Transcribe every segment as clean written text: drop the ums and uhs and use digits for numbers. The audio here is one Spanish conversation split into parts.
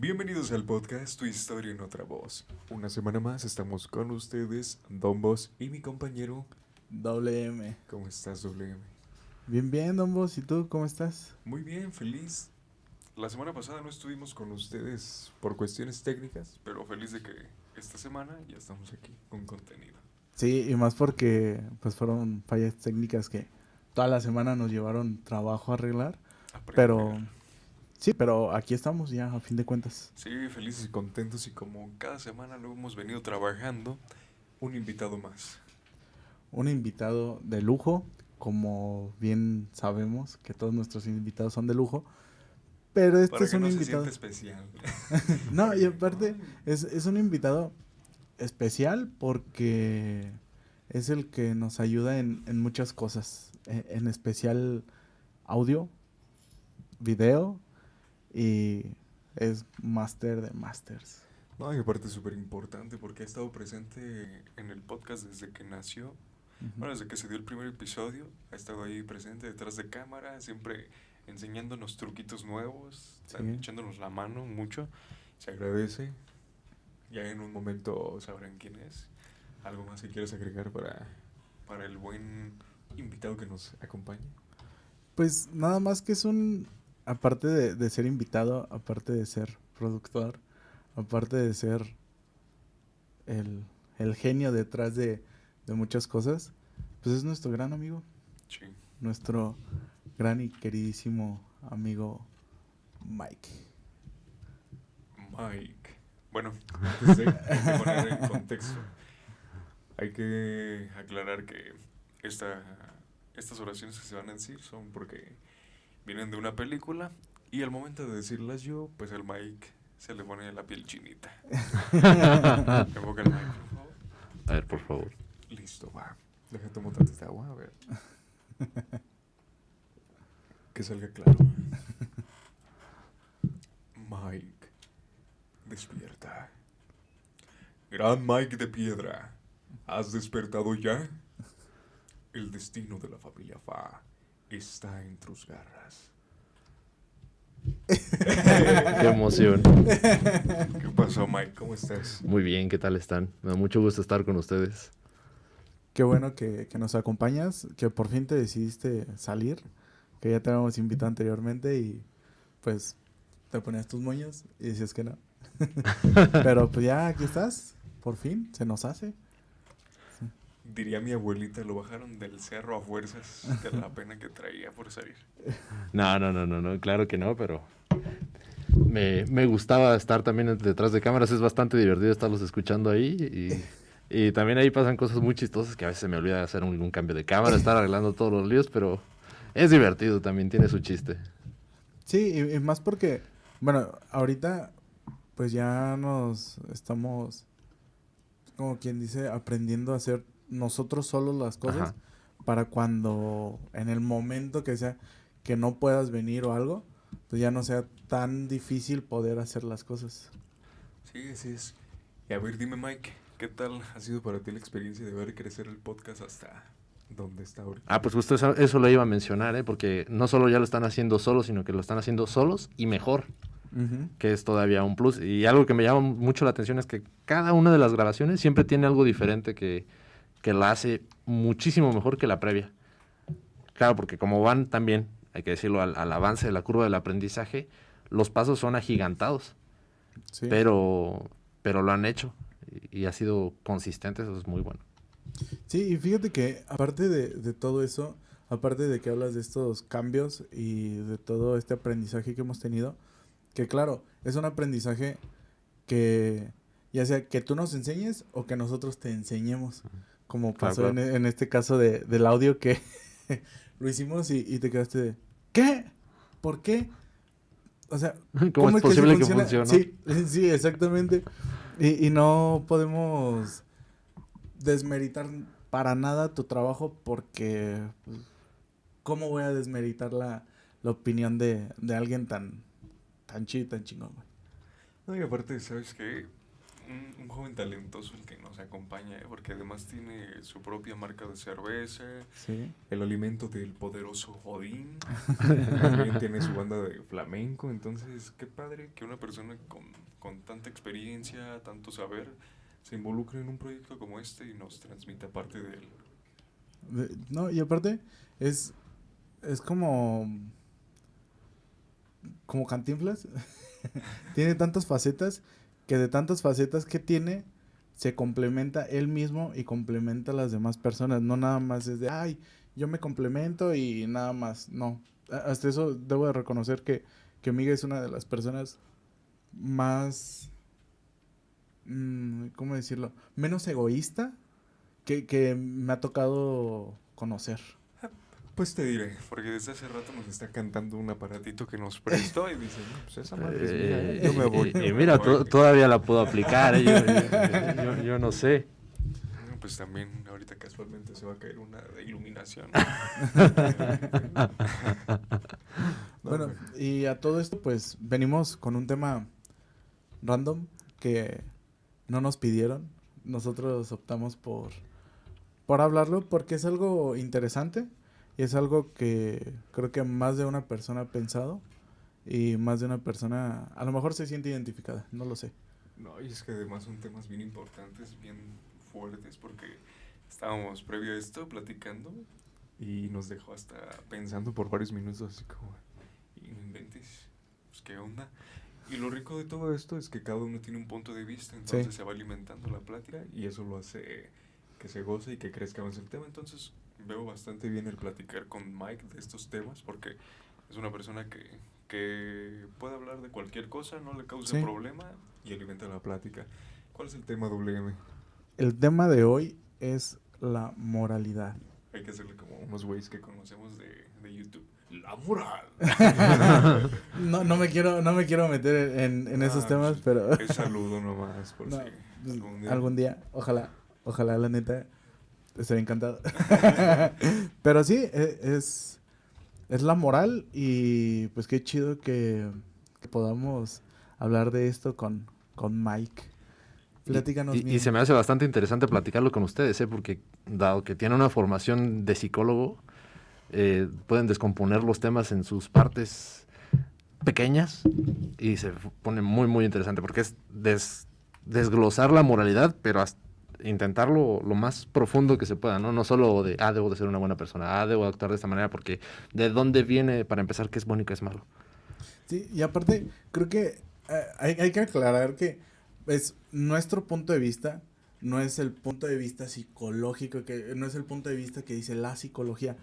Bienvenidos al podcast Tu Historia en Otra Voz. Una semana más estamos con ustedes, Don Boss y mi compañero. Doble M. ¿Cómo estás, WM? Bien, bien, Don Bos. ¿Y tú cómo estás? Muy bien, feliz. La semana pasada no estuvimos con ustedes por cuestiones técnicas, pero feliz de que esta semana ya estamos aquí con contenido. Sí, y más porque pues fueron fallas técnicas que toda la semana nos llevaron trabajo a arreglar. Pero Aprender. sí, pero aquí estamos ya a fin de cuentas. Sí, felices y contentos y como cada semana lo hemos venido trabajando, un invitado más. Un invitado de lujo, como bien sabemos que todos nuestros invitados son de lujo. Pero este Para es que un no se sienta invitado. especial. No, Para y que, aparte ay, es un invitado especial porque es el que nos ayuda en muchas cosas. En especial audio, video y es máster de masters. no, y aparte es súper importante porque ha estado presente en el podcast desde que nació. Ujú. Bueno, desde que se dio el primer episodio, ha estado ahí presente detrás de cámara, siempre enseñándonos truquitos nuevos, Sí. echándonos la mano mucho. Se agradece. Ya en un momento sabrán quién es. ¿Algo más que quieras agregar para el buen invitado que nos acompaña? Pues nada más que es un, aparte de ser invitado, aparte de ser productor, aparte de ser el, el genio detrás de muchas cosas, pues es nuestro gran amigo, Sí. nuestro gran y queridísimo amigo Mike. Mike. Bueno, antes de, hay que poner en contexto. Hay que aclarar que esta, estas oraciones que se van a decir son porque vienen de una película y al momento de decirlas yo, pues al Mike se le pone la piel chinita. Enfoca el Mike, por favor. A ver, Ok, por favor. listo, va. Deja tomar tantita agua, a ver. Que salga claro. Mike, despierta. Gran Mike de piedra, ¿has despertado ya? El destino de la familia Fa está en tus garras. Qué emoción. ¿Qué pasó, Mike? ¿Cómo estás? Muy bien, ¿qué tal están? Me da mucho gusto estar con ustedes. Qué bueno que nos acompañas, que por fin te decidiste salir, que ya te habíamos invitado anteriormente y pues te ponías tus moños y decías que no. Pero pues ya aquí estás, por fin, se nos hace. Diría mi abuelita, lo bajaron del cerro a fuerzas de la pena que traía por salir. No, claro que no, pero me gustaba estar también detrás de cámaras. Es bastante divertido estarlos escuchando ahí y también ahí pasan cosas muy chistosas que a veces se me olvida hacer un cambio de cámara, estar arreglando todos los líos, pero es divertido, también tiene su chiste. Sí, y más porque, bueno, ahorita pues ya nos estamos, como quien dice, aprendiendo a hacer nosotros solos las cosas Ajá. para cuando en el momento que sea que no puedas venir o algo, pues ya no sea tan difícil poder hacer las cosas. Sí, así es. Y a ver, dime, Mike, ¿qué tal ha sido para ti la experiencia de ver crecer el podcast hasta donde está ahorita? Ah, pues justo eso lo iba a mencionar, ¿eh? Porque no solo ya lo están haciendo solos, sino que lo están haciendo solos y mejor, Ujú. que es todavía un plus. Y algo que me llama mucho la atención es que cada una de las grabaciones siempre tiene algo diferente que la hace muchísimo mejor que la previa. Claro, porque como van también, hay que decirlo, al avance de la curva del aprendizaje, los pasos son agigantados, Sí. pero lo han hecho y ha sido consistente, eso es muy bueno. Sí, y fíjate que aparte de todo eso, aparte de que hablas de estos cambios y de todo este aprendizaje que hemos tenido, que claro, es un aprendizaje que ya sea que tú nos enseñes o que nosotros te enseñemos, como Claro, pasó claro. en este caso del audio que lo hicimos y te quedaste de, ¿qué? ¿Por qué? O sea, ¿Cómo ¿cómo es es que sí posible que funciona? funcionó? Sí, sí, exactamente. Y no podemos desmeritar para nada tu trabajo porque pues, ¿cómo voy a desmeritar la opinión de alguien tan chido, tan chingón, güey? No, y aparte, ¿sabes qué? un joven talentoso el que nos acompaña, porque además tiene su propia marca de cerveza, Sí. el alimento del poderoso Odín, también tiene su banda de flamenco, entonces qué padre que una persona con tanta experiencia, tanto saber, se involucre en un proyecto como este y nos transmita parte de él. No, y aparte es como Cantinflas. Tiene tantas facetas que de tantas facetas que tiene se complementa él mismo y complementa a las demás personas. No nada más es de, ay, yo me complemento y nada más. No. Hasta eso debo de reconocer que Miguel es una de las personas más, ¿cómo decirlo? Menos egoísta que me ha tocado conocer. Pues te diré, porque desde hace rato nos está cantando un aparatito que nos prestó y dice, no, pues esa madre es mía, yo me voy. Y mira, todavía la puedo aplicar, yo no sé. Pues también ahorita casualmente se va a caer una de iluminación. Bueno, y a todo esto pues venimos con un tema random que no nos pidieron. Nosotros optamos por hablarlo porque es algo interesante y es algo que creo que más de una persona ha pensado y más de una persona a lo mejor se siente identificada, no lo sé. No, y es que además son temas bien importantes, bien fuertes, porque estábamos previo a esto platicando y nos dejó hasta pensando por varios minutos, así como, y no inventes, pues qué onda. Y lo rico de todo esto es que cada uno tiene un punto de vista, entonces se va alimentando la plática y eso lo hace que se goce y que crezca más el tema. Entonces veo bastante bien el platicar con Mike de estos temas porque es una persona que puede hablar de cualquier cosa, no le causa problema y alimenta la plática. ¿Cuál es el tema, WM? El tema de hoy es la moralidad. Hay que hacerle como unos güeyes que conocemos de YouTube. La moral. No me quiero meter en esos temas, pero es saludo nomás, por no, si algún día, ojalá la neta, estaría encantado. Pero sí, es la moral y pues qué chido que podamos hablar de esto con Mike. Platícanos bien. Y se me hace bastante interesante platicarlo con ustedes, porque dado que tiene una formación de psicólogo, pueden descomponer los temas en sus partes pequeñas y se pone muy, muy interesante porque es desglosar la moralidad, pero intentarlo lo más profundo que se pueda, ¿no? No solo de, debo de ser una buena persona, debo actuar de esta manera, porque de dónde viene, para empezar, qué es bueno y qué es malo. Sí, y aparte, creo que hay que aclarar que es nuestro punto de vista, no es el punto de vista psicológico, no es el punto de vista que dice la psicología,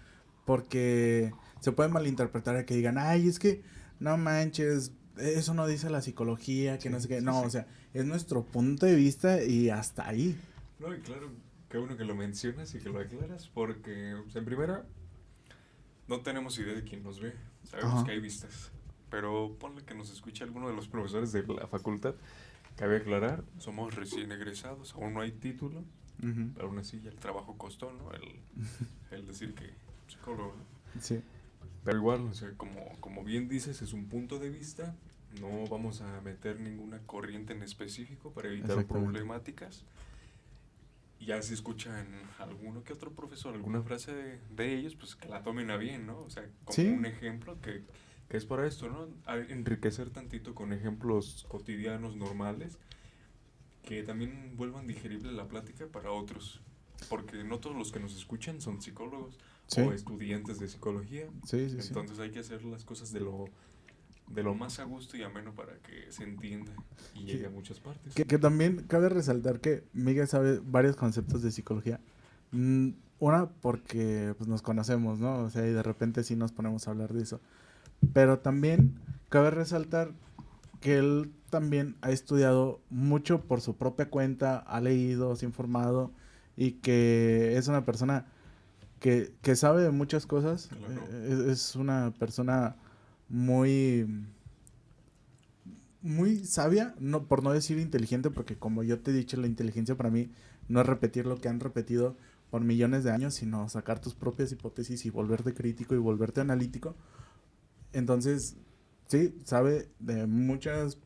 porque se puede malinterpretar a que digan, ay, es que no manches, eso no dice la psicología, que no sé qué. No, o sea, es nuestro punto de vista y hasta ahí. No, y claro, qué bueno que lo mencionas y que lo aclaras, porque pues, en primera, no tenemos idea de quién nos ve, sabemos que hay vistas, pero ponle que nos escuche alguno de los profesores de la facultad. Cabe aclarar, somos recién egresados, aún no hay título, pero aún así ya el trabajo costó, ¿no? El decir que psicólogo, ¿no? Sí. Pero igual, o sea, como bien dices, es un punto de vista, no vamos a meter ninguna corriente en específico para evitar problemáticas. Ya si escuchan alguno que otro profesor, alguna frase de ellos, pues que la tomen a bien, ¿no? O sea, como un ejemplo que es para esto, ¿no? A enriquecer tantito con ejemplos cotidianos, normales, que también vuelvan digerible la plática para otros. Porque no todos los que nos escuchan son psicólogos o estudiantes de psicología. Entonces hay que hacer las cosas de lo más a gusto y ameno para que se entienda y llegue a muchas partes. Que también cabe resaltar que Miguel sabe varios conceptos de psicología. Una, porque pues, nos conocemos, ¿no? O sea, y de repente sí nos ponemos a hablar de eso. Pero también cabe resaltar que él también ha estudiado mucho por su propia cuenta, ha leído, se ha informado y que es una persona que sabe de muchas cosas. Claro. Es una persona muy sabia, no, por no decir inteligente, porque como yo te he dicho, la inteligencia para mí no es repetir lo que han repetido por millones de años, sino sacar tus propias hipótesis y volverte crítico y volverte analítico. Entonces, sí, sabe de muchas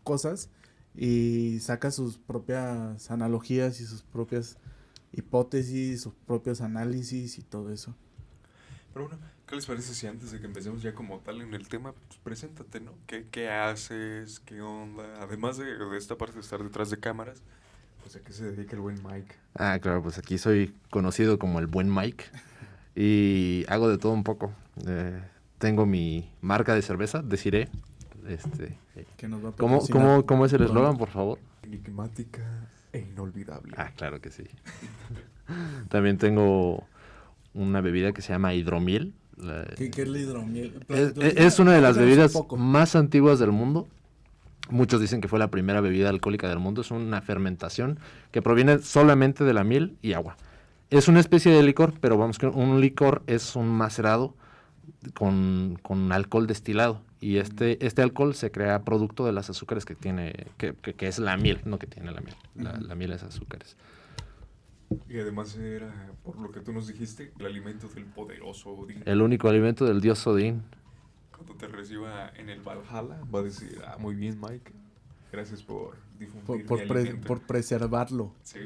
cosas y saca sus propias analogías y sus propias hipótesis, sus propios análisis y todo eso. Pero bueno, ¿qué les parece si antes de que empecemos ya como tal en el tema, pues preséntate, ¿no? ¿Qué haces? ¿Qué onda? Además de esta parte de estar detrás de cámaras, pues a qué se dedica el buen Mike. Ah, claro, pues aquí soy conocido como el buen Mike y hago de todo un poco. Tengo mi marca de cerveza, Desiree. Que nos va a ¿Cómo es el eslogan, por favor? Enigmática e inolvidable. Ah, claro que sí. También tengo una bebida que se llama hidromiel. ¿Qué es la hidromiel? Es una de las bebidas poco. más antiguas del mundo. Muchos dicen que fue la primera bebida alcohólica del mundo. Es una fermentación que proviene solamente de la miel y agua. Es una especie de licor, pero vamos que un licor es un macerado con alcohol destilado. Y este alcohol se crea producto de las azúcares que tiene, que es la miel, no que tiene la miel. La miel es azúcares. Y además era, por lo que tú nos dijiste, el alimento del poderoso Odín. El único alimento del dios Odín. Cuando te reciba en el Valhalla, va a decir, muy bien, Mike. Gracias por difundir mi alimento. Por preservarlo. Sí,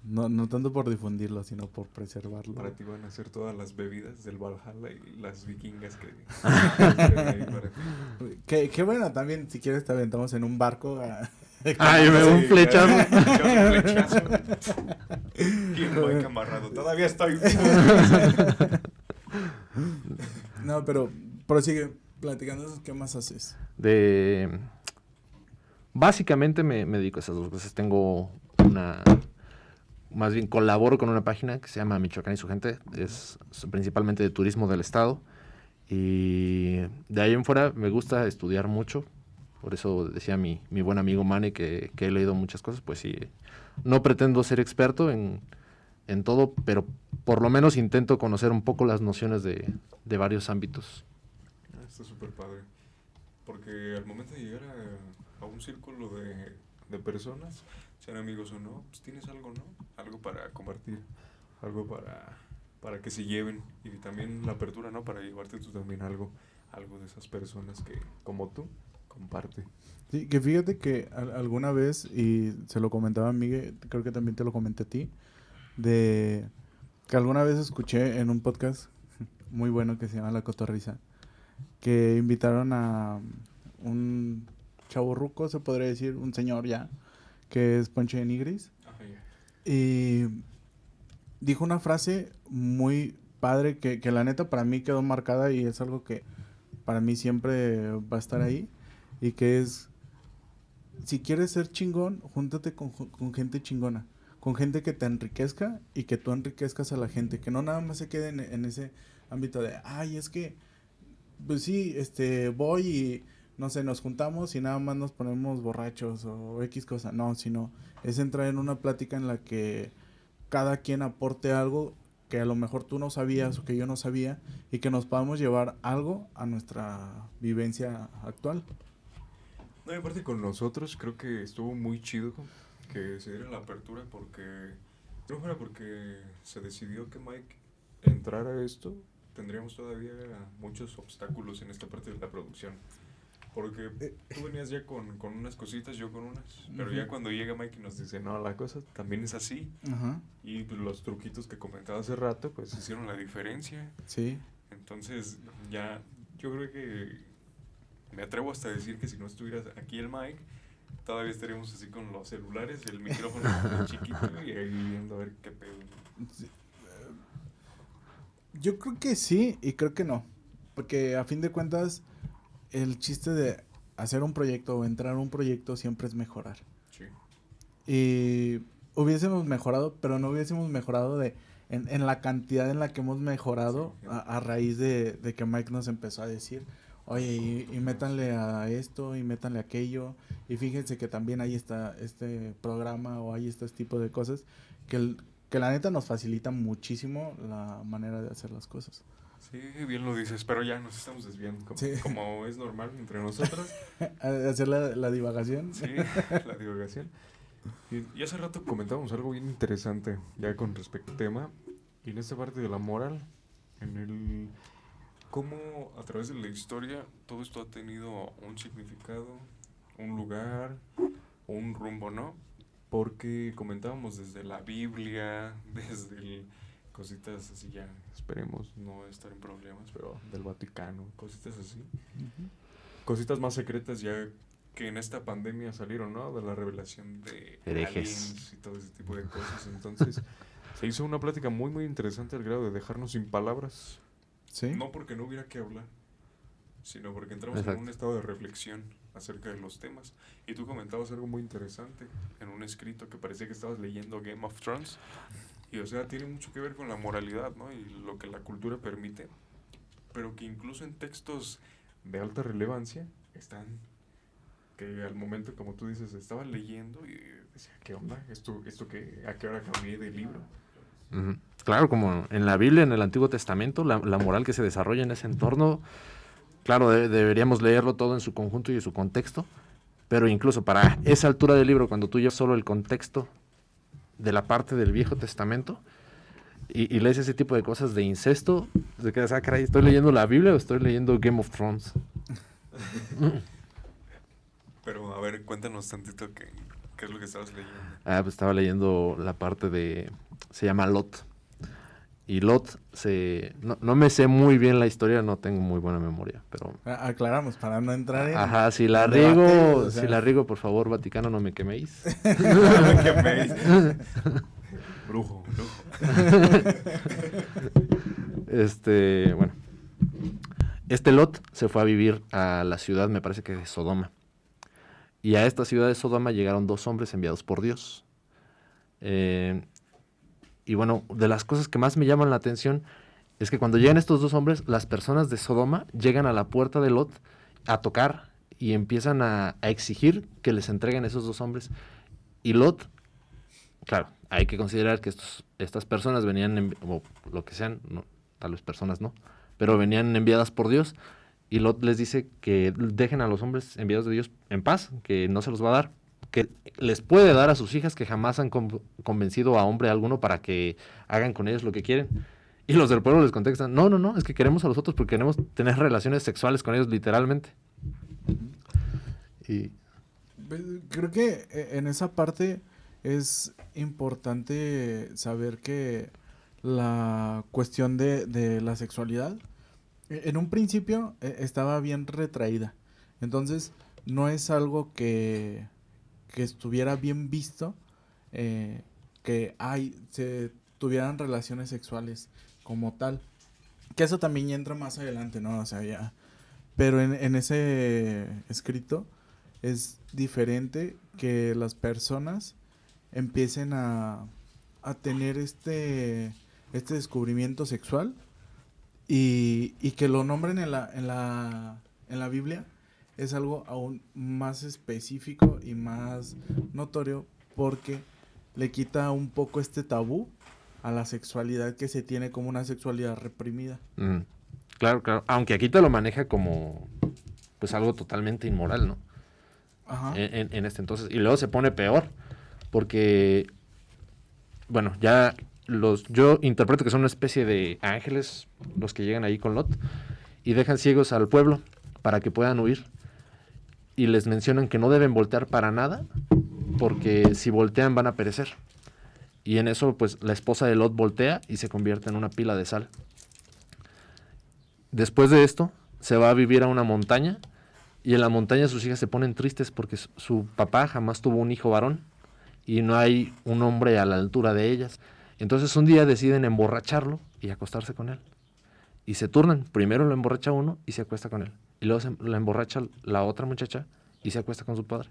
No tanto por difundirlo, sino por preservarlo. para ti van a ser todas las bebidas del Valhalla y las vikingas que ahí para ti. Qué bueno, también, si quieres te aventamos en un barco. ¡Ay, me un flechazo! Un flechazo. Y el Mike amarrado. Todavía estoy vivo. No, pero prosigue platicando eso. ¿Qué más haces? Básicamente me dedico a esas dos cosas. Más bien colaboro con una página que se llama Michoacán y su gente. Es principalmente de turismo del estado. Y de ahí en fuera me gusta estudiar mucho. Por eso decía mi buen amigo Mane que he leído muchas cosas. Pues sí, no pretendo ser experto en todo, pero por lo menos intento conocer un poco las nociones de varios ámbitos. Está súper padre. Porque al momento de llegar a un círculo de personas, sean amigos o no, pues tienes algo, ¿no? Algo para compartir, algo para que se lleven. Y también la apertura, ¿no? Para llevarte tú también algo de esas personas que, como tú, comparte. Sí, que fíjate que alguna vez, y se lo comentaba a Miguel, creo que también te lo comenté a ti, de que alguna vez escuché en un podcast muy bueno que se llama La Cotorrisa, que invitaron a un chavorruco, se podría decir, un señor ya, que es Poncho de Nigris, y dijo una frase muy padre que la neta para mí quedó marcada y es algo que para mí siempre va a estar ahí, y que es: si quieres ser chingón, júntate con gente chingona, con gente que te enriquezca y que tú enriquezcas a la gente, que no nada más se quede en ese ámbito de, ay, es que, pues sí, voy y, no sé, nos juntamos y nada más nos ponemos borrachos o X cosa. No, sino es entrar en una plática en la que cada quien aporte algo que a lo mejor tú no sabías o que yo no sabía, y que nos podamos llevar algo a nuestra vivencia actual. No, y aparte con nosotros creo que estuvo muy chido que se diera la apertura porque, si no fuera porque se decidió que Mike entrara a esto, tendríamos todavía muchos obstáculos en esta parte de la producción. Porque tú venías ya con unas cositas, yo con unas, pero ya cuando llega Mike y nos dice, no, la cosa también es así, y pues, los truquitos que comentaba hace rato, pues hicieron la diferencia. Sí. Entonces, ya, yo creo que me atrevo hasta a decir que si no estuviera aquí el Mike, todavía estaríamos así con los celulares, el micrófono chiquito y ahí viendo a ver qué pedo. Sí. Yo creo que sí y creo que no, porque a fin de cuentas el chiste de hacer un proyecto o entrar a un proyecto siempre es mejorar. Sí. Y hubiésemos mejorado, pero no hubiésemos mejorado en la cantidad en la que hemos mejorado, sí, a raíz de que Mike nos empezó a decir, oye, y métanle a esto, y métanle a aquello, y fíjense que también ahí está este programa o hay este tipo de cosas que la neta nos facilita muchísimo la manera de hacer las cosas. Sí, bien lo dices, pero ya nos estamos desviando, como es normal entre nosotros. Hacer la divagación. Sí, la divagación. Y hace rato comentábamos algo bien interesante ya con respecto al tema, y en esta parte de la moral, en el cómo a través de la historia todo esto ha tenido un significado, un lugar, un rumbo, ¿no? Porque comentábamos desde la Biblia, cositas así ya, esperemos no estar en problemas, pero del Vaticano, cositas así. Cositas más secretas ya que en esta pandemia salieron, ¿no? De la revelación de Herejes. aliens y todo ese tipo de cosas. Entonces, se hizo una plática muy, muy interesante al grado de dejarnos sin palabras. ¿Sí? No porque no hubiera que hablar, sino porque entramos Exacto. en un estado de reflexión acerca de los temas. Y tú comentabas algo muy interesante en un escrito que parecía que estabas leyendo Game of Thrones. Y o sea, tiene mucho que ver con la moralidad, ¿no? Y lo que la cultura permite. Pero que incluso en textos de alta relevancia están, que al momento, como tú dices, estaba leyendo y decía, ¿qué onda? ¿A qué hora cambié de libro? Ujú. Claro, como en la Biblia, en el Antiguo Testamento, la moral que se desarrolla en ese entorno, claro, deberíamos leerlo todo en su conjunto y en su contexto, pero incluso para esa altura del libro, cuando tú llevas solo el contexto de la parte del Viejo Testamento y lees ese tipo de cosas de incesto, te quedas, caray, ¿estoy leyendo la Biblia o estoy leyendo Game of Thrones? Pero a ver, cuéntanos tantito qué es lo que estabas leyendo. Pues estaba leyendo la parte se llama Lot. Y Lot no me sé muy bien la historia, no tengo muy buena memoria, pero... Aclaramos, para no entrar en... Ajá, si la debate, riego, o sea. si la riego, por favor, Vaticano, no me queméis. ¿Qué me dices? Brujo. Bueno. Este Lot se fue a vivir a la ciudad, me parece que de Sodoma. Y a esta ciudad de Sodoma llegaron 2 hombres enviados por Dios. Y bueno, de las cosas que más me llaman la atención es que cuando llegan estos 2 hombres, las personas de Sodoma llegan a la puerta de Lot a tocar y empiezan a exigir que les entreguen esos 2 hombres. Y Lot, claro, hay que considerar que estas personas venían, o lo que sean, no, tal vez personas no, pero venían enviadas por Dios. Y Lot les dice que dejen a los hombres enviados de Dios en paz, que no se los va a dar, que les puede dar a sus hijas que jamás han convencido a hombre alguno para que hagan con ellos lo que quieren. Y los del pueblo les contestan, no, es que queremos a los otros porque queremos tener relaciones sexuales con ellos literalmente. Y Creo que en esa parte es importante saber que la cuestión de la sexualidad en un principio estaba bien retraída. Entonces no es algo que estuviera bien visto, que se tuvieran relaciones sexuales como tal. Que eso también ya entra más adelante, ¿no? O sea, ya. Pero en ese escrito es diferente que las personas empiecen a tener este descubrimiento sexual y que lo nombren en la Biblia es algo aún más específico y más notorio porque le quita un poco este tabú a la sexualidad que se tiene como una sexualidad reprimida. Claro. Aunque aquí te lo maneja como pues algo totalmente inmoral, ¿no? Ajá. En este entonces. Y luego se pone peor porque, bueno, ya yo interpreto que son una especie de ángeles los que llegan ahí con Lot y dejan ciegos al pueblo para que puedan huir. Y les mencionan que no deben voltear para nada porque si voltean van a perecer. Y en eso, pues, la esposa de Lot voltea y se convierte en una pila de sal. Después de esto, se va a vivir a una montaña y en la montaña sus hijas se ponen tristes porque su papá jamás tuvo un hijo varón y no hay un hombre a la altura de ellas. Entonces un día deciden emborracharlo y acostarse con él. Y se turnan. Primero lo emborracha uno y se acuesta con él. Y luego la emborracha la otra muchacha y se acuesta con su padre.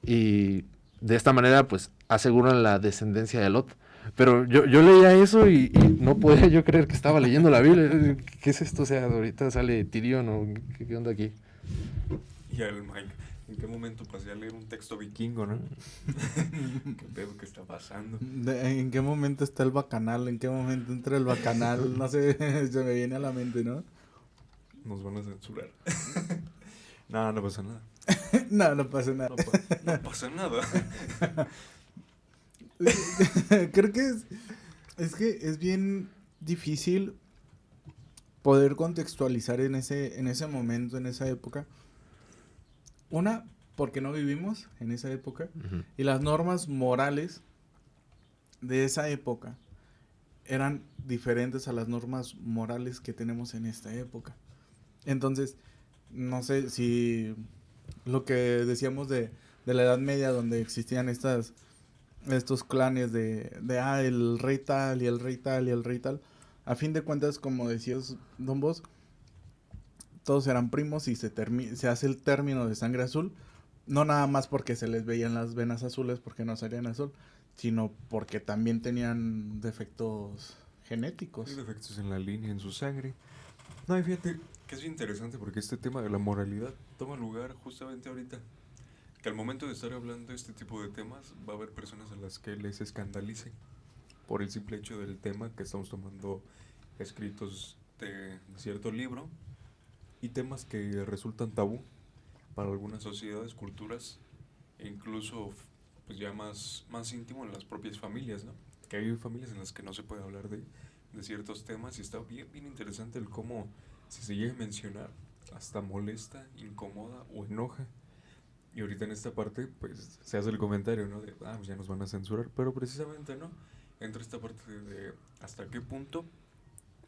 Y de esta manera, pues, aseguran la descendencia de Lot. Pero yo leía eso y no podía yo creer que estaba leyendo la Biblia. ¿Qué es esto? O sea, ahorita sale Tyrion o ¿qué onda aquí? Y el Mike, ¿en qué momento pasé a leer un texto vikingo, no? ¿Qué pedo que está pasando? ¿En qué momento está el bacanal? ¿En qué momento entra el bacanal? No sé, se me viene a la mente, ¿no? Nos van a censurar. No pasa nada. No pasa nada. No pasa nada. Creo que es que es bien difícil poder contextualizar en ese momento, en esa época. porque no vivimos en esa época Ujú. y las normas morales de esa época eran diferentes a las normas morales que tenemos en esta época. Entonces, no sé si lo que decíamos de la Edad Media, donde existían estos clanes el rey tal y el rey tal y el rey tal, a fin de cuentas, como decías, Don Bos, todos eran primos y se hace el término de sangre azul, no nada más porque se les veían las venas azules porque no salían azul, sino porque también tenían defectos Hay genéticos. defectos en la línea, en su sangre. No, y fíjate que es interesante porque este tema de la moralidad toma lugar justamente ahorita. Que al momento de estar hablando de este tipo de temas, va a haber personas a las que les escandalice por el simple hecho del tema que estamos tomando escritos de cierto libro y temas que resultan tabú para algunas sociedades, culturas e incluso pues ya más íntimo en las propias familias, ¿no? Que hay familias en las que no se puede hablar de ciertos temas y está bien interesante el cómo si se llega a mencionar hasta molesta, incomoda o enoja. Y ahorita en esta parte pues se hace el comentario, ¿no? De, pues ya nos van a censurar, pero precisamente no. Entra esta parte de hasta qué punto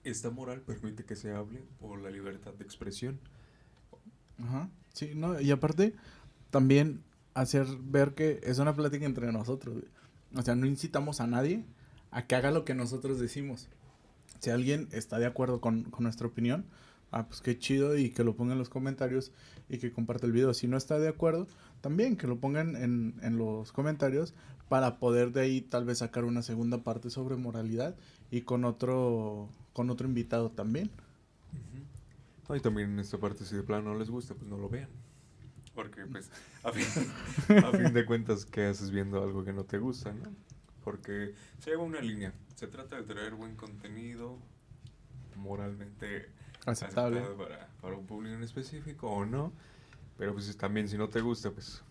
esta moral permite que se hable o la libertad de expresión. Ajá. Sí, no, y aparte también hacer ver que es una plática entre nosotros, güey. O sea, no incitamos a nadie a que haga lo que nosotros decimos. Si alguien está de acuerdo con nuestra opinión, pues qué chido y que lo ponga en los comentarios y que comparte el video. Si no está de acuerdo, también que lo pongan en los comentarios para poder de ahí tal vez sacar una segunda parte sobre moralidad y con otro invitado también. Ujú. No, y también en esta parte si de plano no les gusta, pues no lo vean. Porque pues a fin de cuentas, ¿qué haces viendo algo que no te gusta, no? Porque se lleva una línea. Se trata de traer buen contenido, moralmente Aceptable. aceptado para un público en específico o no. Pero pues también si no te gusta, pues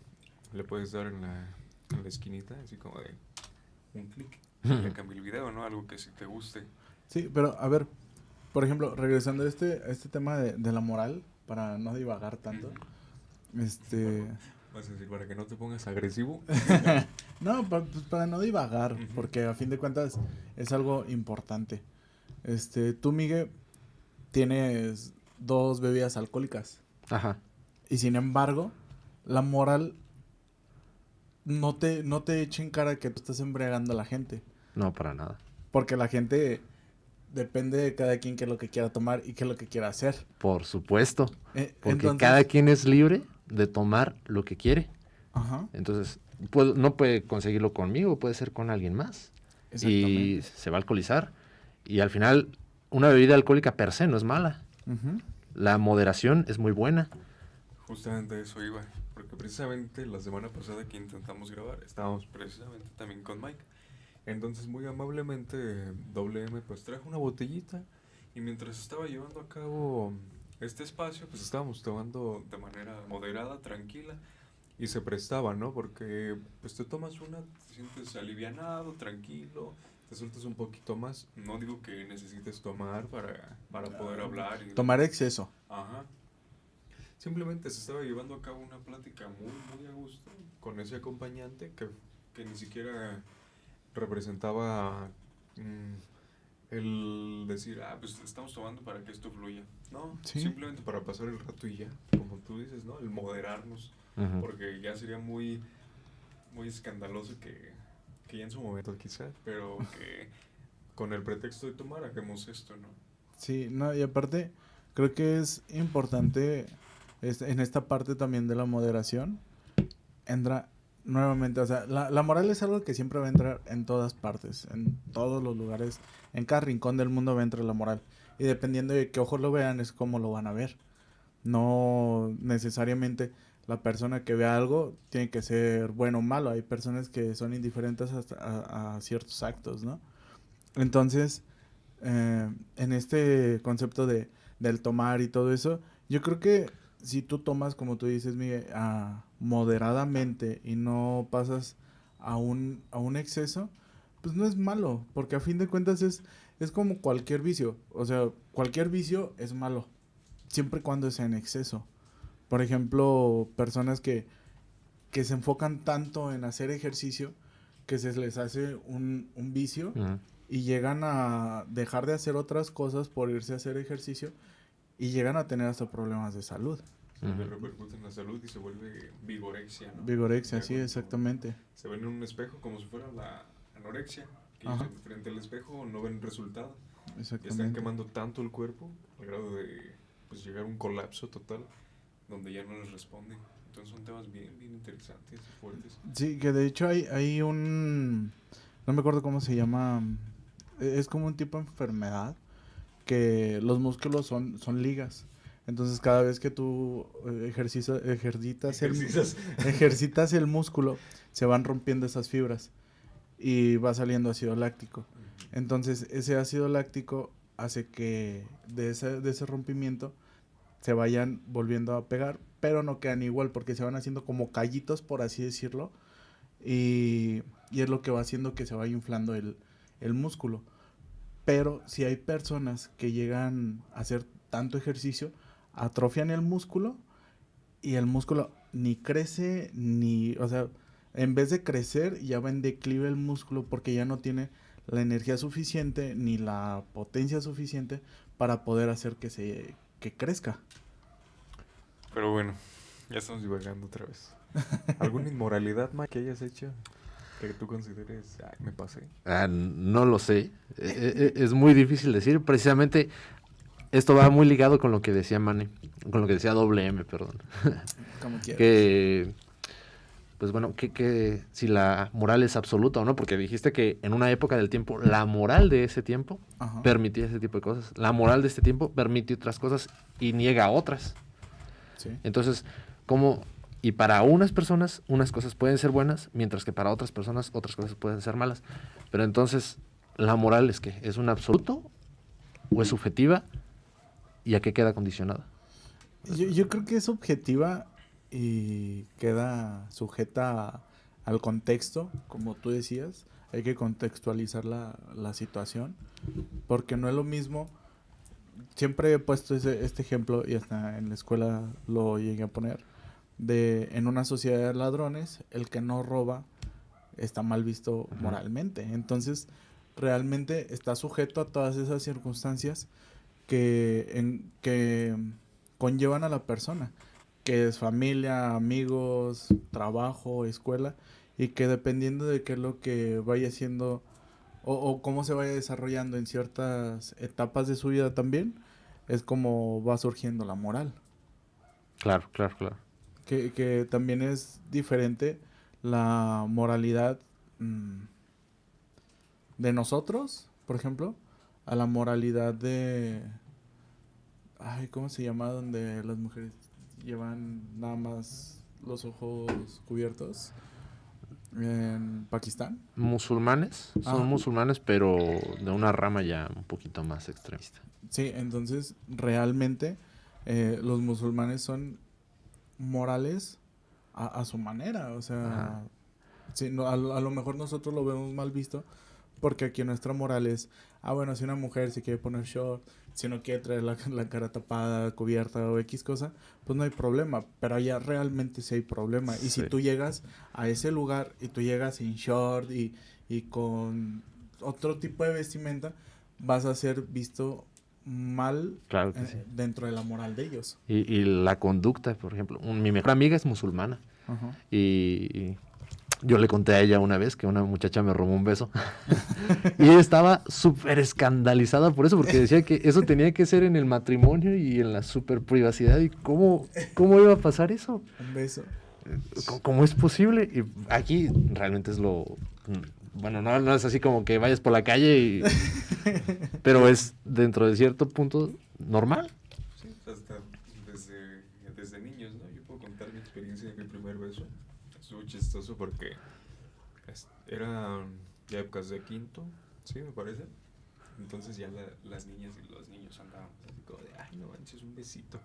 le puedes dar en la esquinita, así como de un clic. Y le cambia el video, ¿no? Algo que sí te guste. Sí, pero a ver, por ejemplo, regresando a este tema de la moral, para no divagar tanto, Ujú. este... Vas a decir, para que no te pongas agresivo. No, pues para no divagar, Ujú. porque a fin de cuentas es algo importante. Tú, Miguel, tienes 2 bebidas alcohólicas Ajá. y sin embargo, la moral no te echa en cara que tú estás embriagando a la gente, No, para nada. porque la gente depende de cada quien qué es lo que quiera tomar y qué es lo que quiera hacer. Por supuesto. Porque Entonces, cada quien es libre de tomar lo que quiere. ajá, Entonces, no puede conseguirlo conmigo, puede ser con alguien más. Y exactamente. se va a alcoholizar. Y al final, una bebida alcohólica per se no es mala. Ujú. La moderación es muy buena. Justamente a eso iba, porque precisamente la semana pasada que intentamos grabar, estábamos precisamente también con Mike. Entonces muy amablemente WM pues trajo una botellita y mientras estaba llevando a cabo este espacio pues estábamos tomando de manera moderada, tranquila y se prestaba, ¿no? Porque pues te tomas una, te sientes alivianado, tranquilo, te sueltas un poquito más. No digo que necesites tomar para poder hablar y Tomar demás. exceso. Ajá. Simplemente se estaba llevando a cabo una plática muy a gusto con ese acompañante que ni siquiera representaba el decir, pues estamos tomando para que esto fluya. No, Sí. simplemente para pasar el rato y ya, como tú dices, ¿no? El moderarnos, Ujú. porque ya sería muy escandaloso que ya en su momento quizá, pero que con el pretexto de tomar hagamos esto, ¿no? Sí, no, y aparte, creo que es importante en esta parte también de la moderación, entra nuevamente, o sea, la moral es algo que siempre va a entrar en todas partes, en todos los lugares, en cada rincón del mundo va a entrar la moral. Y dependiendo de qué ojos lo vean, es como lo van a ver. No necesariamente la persona que vea algo tiene que ser bueno o malo. Hay personas que son indiferentes a ciertos actos, ¿no? Entonces, en este concepto del tomar y todo eso, yo creo que si tú tomas, como tú dices, Miguel, moderadamente y no pasas a un exceso, pues no es malo, porque a fin de cuentas es como cualquier vicio. O sea, cualquier vicio es malo, siempre y cuando sea en exceso. Por ejemplo, personas que que se enfocan tanto en hacer ejercicio que se les hace un vicio y llegan a dejar de hacer otras cosas por irse a hacer ejercicio y llegan a tener hasta problemas de salud. Le repercute en la salud y se vuelve vigorexia, ¿no? Vigorexia, sí, exactamente. Se ven en un espejo como si fuera la anorexia, que frente al espejo no ven resultado. Exactamente. Están quemando tanto el cuerpo al grado de pues, llegar a un colapso total donde ya no les responden. Entonces son temas bien interesantes y fuertes. Sí, que de hecho hay un... No me acuerdo cómo se llama. Es como un tipo de enfermedad que los músculos son ligas. Entonces cada vez que tú ejercitas el músculo, se van rompiendo esas fibras y va saliendo ácido láctico. Entonces ese ácido láctico hace que de ese rompimiento se vayan volviendo a pegar, pero no quedan igual porque se van haciendo como callitos, por así decirlo, y es lo que va haciendo que se vaya inflando el músculo. Pero si hay personas que llegan a hacer tanto ejercicio, atrofian el músculo y el músculo ni crece o sea, en vez de crecer ya va en declive el músculo porque ya no tiene la energía suficiente ni la potencia suficiente para poder hacer que crezca. Pero bueno, ya estamos divagando otra vez. ¿Alguna inmoralidad, Mike, que hayas hecho que tú consideres, me pasé? No lo sé. Es muy difícil decir. Precisamente esto va muy ligado con lo que decía Manny, con lo que decía WM, perdón. Como quieras. Que, pues bueno, que si la moral es absoluta o no, porque dijiste que en una época del tiempo, la moral de ese tiempo permitía ese tipo de cosas. La moral de este tiempo permite otras cosas y niega otras. Sí. Entonces, ¿cómo? Y para unas personas, unas cosas pueden ser buenas, mientras que para otras personas, otras cosas pueden ser malas. Pero entonces, ¿la moral es qué? ¿Es un absoluto o es subjetiva? ¿Y a qué queda condicionada? Yo creo que es subjetiva y queda sujeta al contexto, como tú decías. Hay que contextualizar la situación, porque no es lo mismo. Siempre he puesto este ejemplo, y hasta en la escuela lo llegué a poner, en una sociedad de ladrones, el que no roba está mal visto moralmente. Entonces, realmente está sujeto a todas esas circunstancias que conllevan a la persona, que es familia, amigos, trabajo, escuela, y que dependiendo de qué es lo que vaya haciendo o cómo se vaya desarrollando en ciertas etapas de su vida también, es como va surgiendo la moral. Claro. Que también es diferente la moralidad de nosotros, por ejemplo, a la moralidad de... ¿cómo se llama? Donde las mujeres llevan nada más los ojos cubiertos. En Pakistán. Musulmanes, son musulmanes, pero de una rama ya un poquito más extremista. Sí, entonces realmente los musulmanes son morales a su manera, o sea, sí, no, a lo mejor nosotros lo vemos mal visto porque aquí nuestra moral es, bueno, si una mujer se quiere poner short, si no quiere traer la cara tapada, cubierta o X cosa, pues no hay problema, pero allá realmente sí hay problema. Y si tú llegas a ese lugar y tú llegas sin short y con otro tipo de vestimenta, vas a ser visto mal dentro de la moral de ellos. Y la conducta, por ejemplo, mi mejor amiga es musulmana y yo le conté a ella una vez que una muchacha me robó un beso y ella estaba súper escandalizada por eso, porque decía que eso tenía que ser en el matrimonio y en la súper privacidad. ¿Y cómo iba a pasar eso? Un beso. ¿Cómo es posible? Y aquí realmente es lo... Bueno, no es así como que vayas por la calle pero es dentro de cierto punto normal. Sí, hasta desde niños, ¿no? Yo puedo contar mi experiencia de mi primer beso. Es muy chistoso porque era ya épocas de quinto, sí, me parece. Entonces ya las niñas y los niños andaban así como de, no manches, un besito.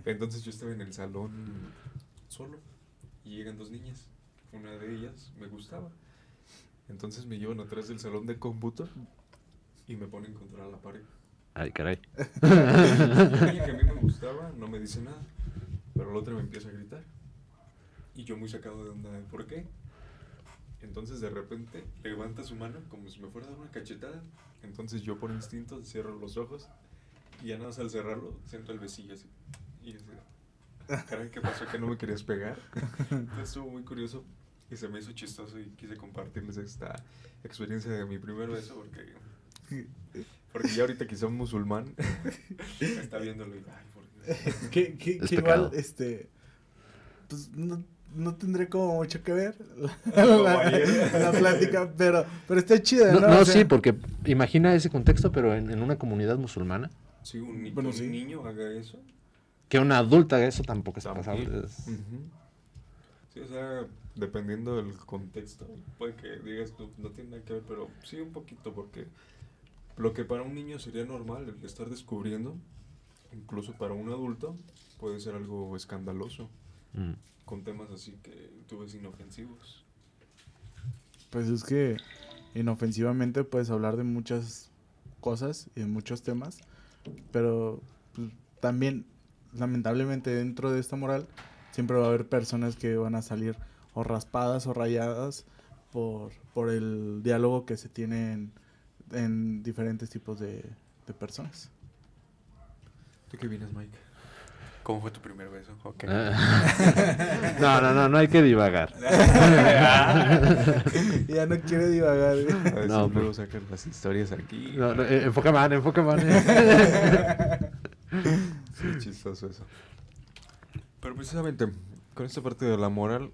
Entonces yo estaba en el salón solo y llegan dos niñas. Una de ellas me gustaba. Entonces me llevan atrás del salón de cómputo y me ponen contra la pared. Ay, caray. La niña que a mí me gustaba no me dice nada, pero la otra me empieza a gritar. Y yo muy sacado de onda, ¿por qué? Entonces de repente levanta su mano como si me fuera a dar una cachetada. Entonces yo por instinto cierro los ojos y ya nada más al cerrarlo siento el besillo así. Y yo así, caray, ¿qué pasó? ¿Que no me querías pegar? Entonces estuvo muy curioso y se me hizo chistoso y quise compartirles esta experiencia de mi primer beso porque ya ahorita quizá un musulmán está viéndolo y ay, por Dios. Que igual, pues no tendré como mucho que ver la plática, pero está chida, ¿no? No, O sea, sí, porque imagina ese contexto, pero en una comunidad musulmana. Sí, Bueno, un sí. niño haga eso. Que una adulta haga eso tampoco es También. pasable. es- Ujú. Sí, o sea, dependiendo del contexto, puede que digas tú, no tiene nada que ver, pero sí un poquito, porque lo que para un niño sería normal, el estar descubriendo, incluso para un adulto, puede ser algo escandaloso, Mm. con temas así que tú ves inofensivos. pues es que inofensivamente puedes hablar de muchas cosas y de muchos temas, pero pues, también, lamentablemente, dentro de esta moral, siempre va a haber personas que van a salir o raspadas o rayadas por el diálogo que se tiene en diferentes tipos de personas. ¿Tú qué vienes, Mike? ¿Cómo fue tu primer beso? Okay. No hay que divagar. Ya no quiere divagar. A ver No, si luego sacan las historias aquí. No, enfoca man. Sí, chistoso eso. Pero precisamente con esta parte de la moral,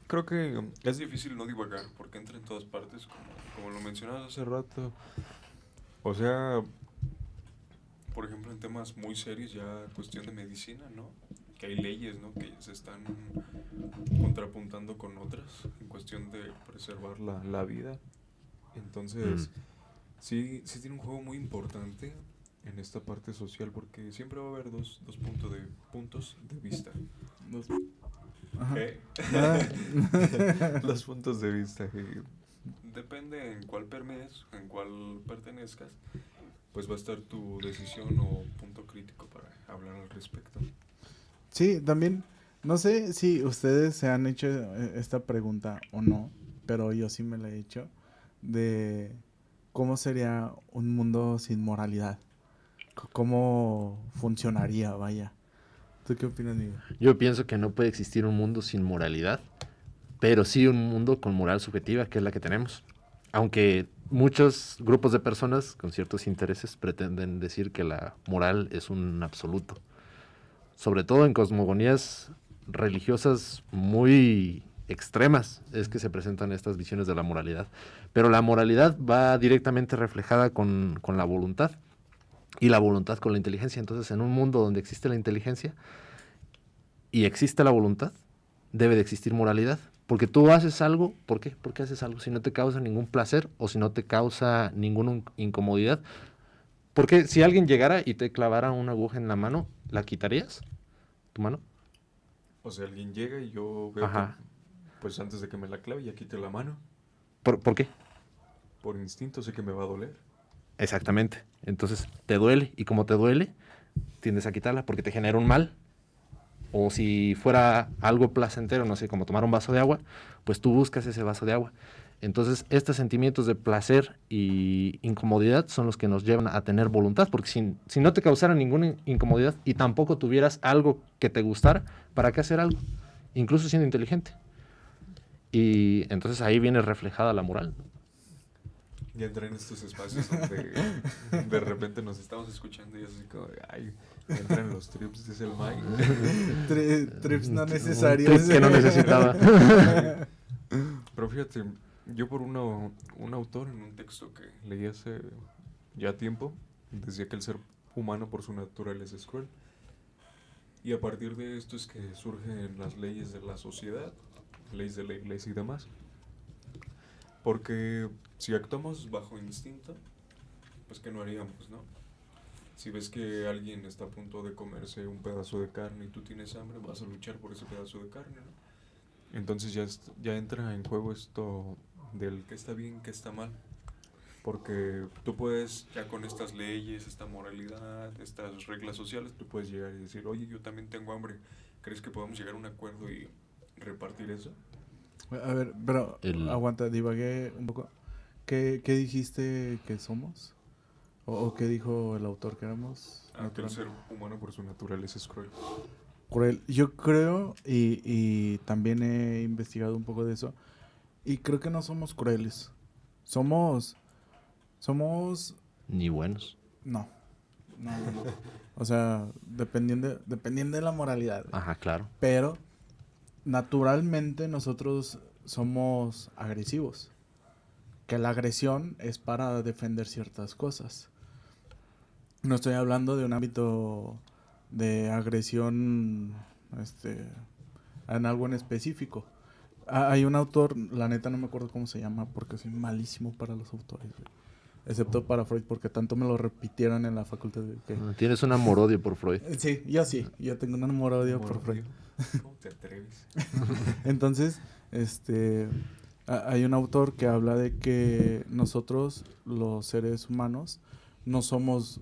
creo que es difícil no divagar porque entra en todas partes, como lo mencionabas hace rato. O sea, por ejemplo, en temas muy serios, ya cuestión de medicina, ¿no? Que hay leyes, ¿no? Que se están contrapuntando con otras en cuestión de preservar la vida. Entonces, sí tiene un juego muy importante en esta parte social porque siempre va a haber dos puntos de vista. Ajá. ¿Eh? Nada. Los puntos de vista. Depende en cuál permees, en cuál pertenezcas, pues va a estar tu decisión o punto crítico para hablar al respecto. Sí, también, no sé si ustedes se han hecho esta pregunta o no, pero yo sí me la he hecho, de cómo sería un mundo sin moralidad, cómo funcionaría, vaya. ¿Tú qué opinas, Miguel? Yo pienso que no puede existir un mundo sin moralidad, pero sí un mundo con moral subjetiva, que es la que tenemos. Aunque muchos grupos de personas con ciertos intereses pretenden decir que la moral es un absoluto. Sobre todo en cosmogonías religiosas muy extremas es que se presentan estas visiones de la moralidad. Pero la moralidad va directamente reflejada con la voluntad y la voluntad con la inteligencia. Entonces, en un mundo donde existe la inteligencia y existe la voluntad, debe de existir moralidad. Porque tú haces algo, ¿por qué? ¿Por qué haces algo? Si no te causa ningún placer o si no te causa ninguna incomodidad. Porque si alguien llegara y te clavara una aguja en la mano, ¿la quitarías? ¿Tu mano? O sea, alguien llega y yo veo Ajá. que, pues antes de que me la clave, ya quite la mano. ¿Por qué? Por instinto sé que me va a doler. Exactamente. Entonces te duele y como te duele, tiendes a quitarla porque te genera un mal. O si fuera algo placentero, no sé, como tomar un vaso de agua, pues tú buscas ese vaso de agua. Entonces, estos sentimientos de placer y incomodidad son los que nos llevan a tener voluntad, porque si no te causara ninguna incomodidad y tampoco tuvieras algo que te gustara, ¿para qué hacer algo? Incluso siendo inteligente. Y entonces ahí viene reflejada la moral. Ya entré en estos espacios donde de repente nos estamos escuchando y así como, ay, entran los trips, dice el Mike. Trips no Un necesarios. trip que no necesitaba. Pero fíjate, yo por un autor en un texto que leí hace ya tiempo, decía que el ser humano por su naturaleza es cruel. Y a partir de esto es que surgen las leyes de la sociedad, leyes de la iglesia y demás. Porque si actuamos bajo instinto, pues ¿qué no haríamos, no? Si ves que alguien está a punto de comerse un pedazo de carne y tú tienes hambre, vas a luchar por ese pedazo de carne, ¿no? Entonces ya entra en juego esto del qué está bien, qué está mal. Porque tú puedes, ya con estas leyes, esta moralidad, estas reglas sociales, tú puedes llegar y decir, oye, yo también tengo hambre, ¿crees que podemos llegar a un acuerdo y repartir eso. A ver, pero El- aguanta, divagué un poco. ¿Qué dijiste que somos? ¿O qué dijo el autor que éramos? Que el ser humano por su naturaleza es cruel. Cruel. Yo creo, y también he investigado un poco de eso, y creo que no somos crueles. Somos... Ni buenos. No. O sea, dependiendo de la moralidad. Ajá, claro. Pero naturalmente nosotros somos agresivos. Que la agresión es para defender ciertas cosas. No estoy hablando de un ámbito de agresión en algo en específico. Hay un autor, la neta no me acuerdo cómo se llama porque soy malísimo para los autores, güey. Excepto para Freud porque tanto me lo repitieron en la facultad de que... Tienes un amor-odio por Freud. Sí, yo tengo un amor-odio por Freud. ¿Cómo te atreves? Entonces, hay un autor que habla de que nosotros, los seres humanos, no somos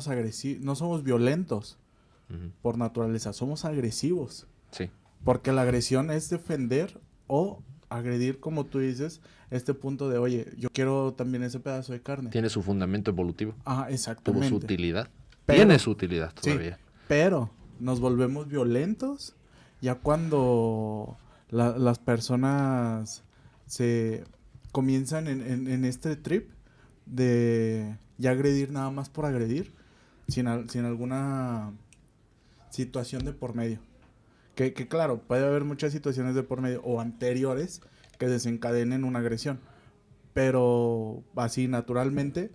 agresivos, no somos violentos Ujú. por naturaleza, somos agresivos. Sí. Porque la agresión es defender o agredir, como tú dices, este punto de, oye, yo quiero también ese pedazo de carne. Tiene su fundamento evolutivo. Ah, Tuvo exactamente. su utilidad. Pero- Tiene su utilidad Sí, todavía. pero nos volvemos violentos ya cuando las personas se comienzan en este trip de ya agredir nada más por agredir, sin alguna situación de por medio. Que claro, puede haber muchas situaciones de por medio o anteriores que desencadenen una agresión. Pero así naturalmente,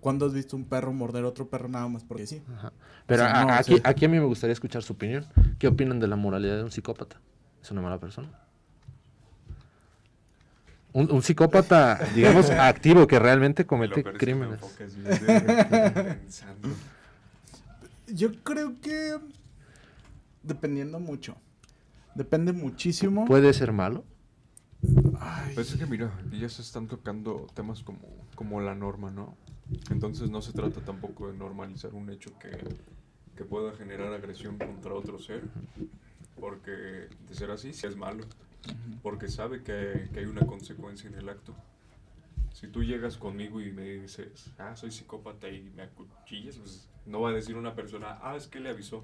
¿cuándo has visto un perro morder a otro perro nada más porque sí? Ajá. Pero O sea, no, aquí, o sea- aquí a mí me gustaría escuchar su opinión. ¿Qué opinan de la moralidad de un psicópata? ¿Es una mala persona? Un psicópata, digamos, activo que realmente Lo comete peor es que me crímenes. enfocas bien de- pensando. Yo creo que dependiendo mucho. Depende muchísimo. ¿Puede ser malo? Ay, Pues es que mira, ya se están tocando temas como la norma, ¿no? Entonces no se trata tampoco de normalizar un hecho que pueda generar agresión contra otro ser, porque de ser así, sí es malo, porque sabe que hay una consecuencia en el acto. Si tú llegas conmigo y me dices, soy psicópata y me acuchillas, pues no va a decir una persona, es que le avisó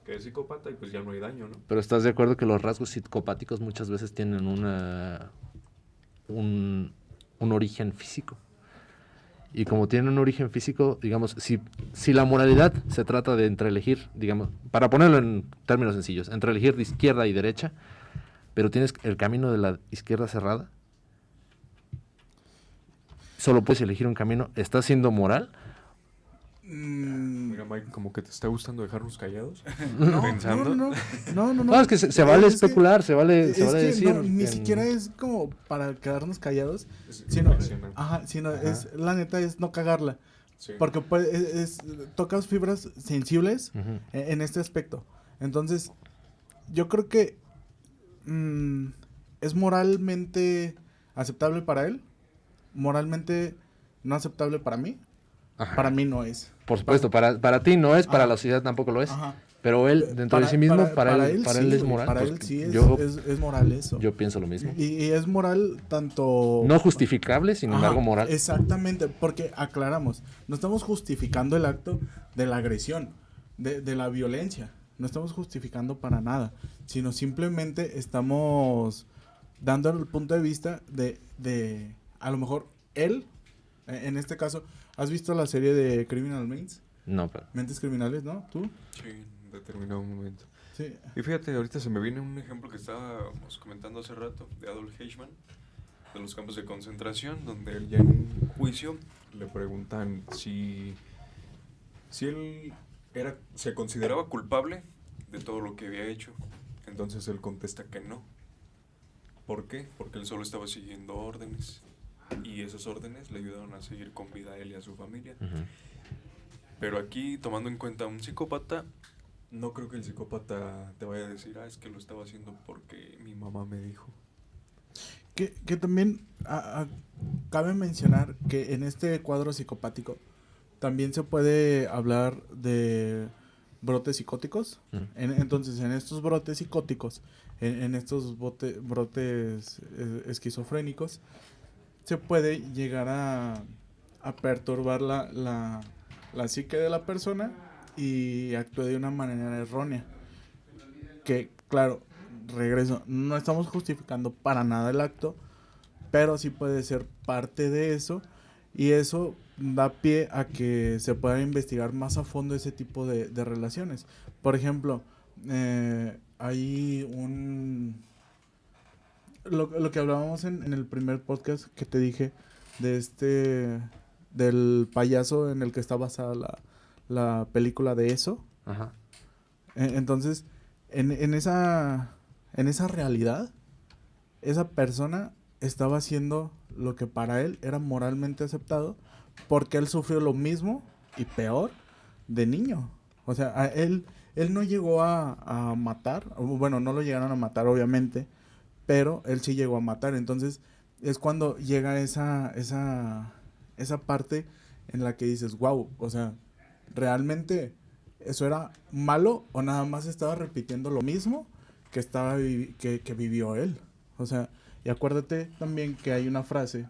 que es psicópata y pues ya no hay daño, ¿no? Pero ¿estás de acuerdo que los rasgos psicopáticos muchas veces tienen un origen físico? Y como tienen un origen físico, digamos, si la moralidad se trata de entre elegir, digamos, para ponerlo en términos sencillos, entre elegir de izquierda y derecha, pero tienes el camino de la izquierda cerrada, solo puedes elegir un camino, ¿estás siendo moral? Mira, Mike, como que te está gustando dejarnos callados. no, pensando. no. No, es que se vale Es que- especular, se vale Es que decir. no, ni en- siquiera es como para quedarnos callados, Es sino, reflexionar. sino Ajá. es, la neta es no cagarla. Sí. Porque tocas fibras sensibles Ujú. en este aspecto. Entonces, yo creo que es moralmente aceptable para él, moralmente no aceptable para mí. Ajá. Para mí no es. Por supuesto, para ti no es, para Ajá. la sociedad tampoco lo es. Ajá. Pero él, dentro de sí mismo, para él sí, es güey, moral. Para pues, él sí yo, es moral eso. yo pienso lo mismo. Y es moral tanto... No justificable, sin Ajá, embargo, moral. Exactamente, porque aclaramos, no estamos justificando el acto de la agresión, de la violencia. No estamos justificando para nada, sino simplemente estamos dando el punto de vista de a lo mejor él, en este caso, ¿has visto la serie de Criminal Minds? No, pero... Mentes criminales, ¿no? ¿Tú? Sí, en determinado momento. Sí. Y fíjate, ahorita se me viene un ejemplo que estábamos comentando hace rato, de Adolf Eichmann, de los campos de concentración, donde él ya en un juicio le preguntan si él se consideraba culpable de todo lo que había hecho. Entonces él contesta que no. ¿Por qué? Porque él solo estaba siguiendo órdenes. Y esas órdenes le ayudaron a seguir con vida a él y a su familia. Ujú. Pero aquí, tomando en cuenta a un psicópata, no creo que el psicópata te vaya a decir, es que lo estaba haciendo porque mi mamá me dijo. Que también cabe mencionar que en este cuadro psicopático también se puede hablar de brotes psicóticos. Entonces, en estos brotes psicóticos, en estos brotes esquizofrénicos, se puede llegar a perturbar la psique de la persona y actúe de una manera errónea. Que, claro, regreso, no estamos justificando para nada el acto, pero sí puede ser parte de eso, y eso da pie a que se pueda investigar más a fondo ese tipo de relaciones. Por ejemplo, hay lo que hablábamos en el primer podcast que te dije del payaso en el que está basada la película de eso. Ajá. Entonces, en esa realidad, esa persona estaba haciendo lo que para él era moralmente aceptado, porque él sufrió lo mismo y peor de niño. O sea, él no llegó a matar, bueno, no lo llegaron a matar obviamente, pero él sí llegó a matar. Entonces es cuando llega esa parte en la que dices, wow, o sea, realmente eso era malo o nada más estaba repitiendo lo mismo que que vivió él. O sea, y acuérdate también que hay una frase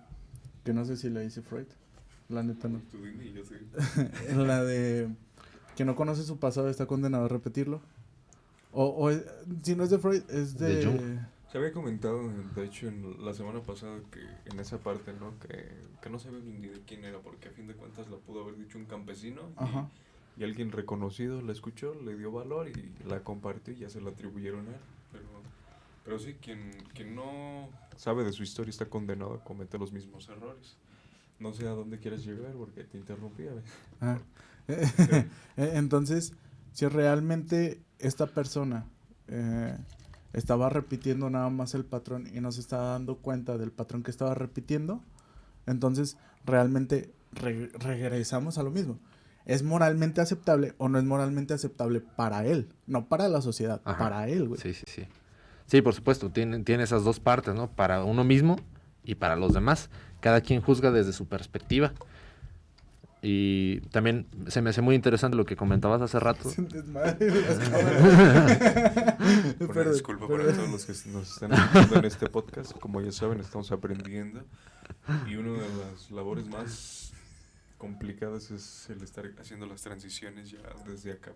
que no sé si la dice Freud, la neta no. Tú dime y yo sé. La de que no conoce su pasado está condenado a repetirlo. Si no es de Freud, es De Jung. Se había comentado, de hecho, en la semana pasada, que en esa parte, ¿no? Que no sabía ni de quién era, porque a fin de cuentas la pudo haber dicho un campesino. Ajá. Y alguien reconocido la escuchó, le dio valor y la compartió y ya se la atribuyeron a él. Pero sí, quien no sabe de su historia está condenado a cometer los mismos errores. No sé a dónde quieres llegar porque te interrumpí. Ah. Entonces, si realmente esta persona estaba repitiendo nada más el patrón y no se estaba dando cuenta del patrón que estaba repitiendo, entonces realmente regresamos a lo mismo. ¿Es moralmente aceptable o no es moralmente aceptable para él? No para la sociedad, Ajá. para él, güey. Sí, sí, sí. Sí, por supuesto, tiene esas dos partes, ¿no? Para uno mismo y para los demás. Cada quien juzga desde su perspectiva. Y también se me hace muy interesante lo que comentabas hace rato. Es un desmadre las cámaras. Una disculpa para todos los que nos están escuchando en este podcast. Como ya saben, estamos aprendiendo. Y una de las labores más complicadas es el estar haciendo las transiciones ya desde acá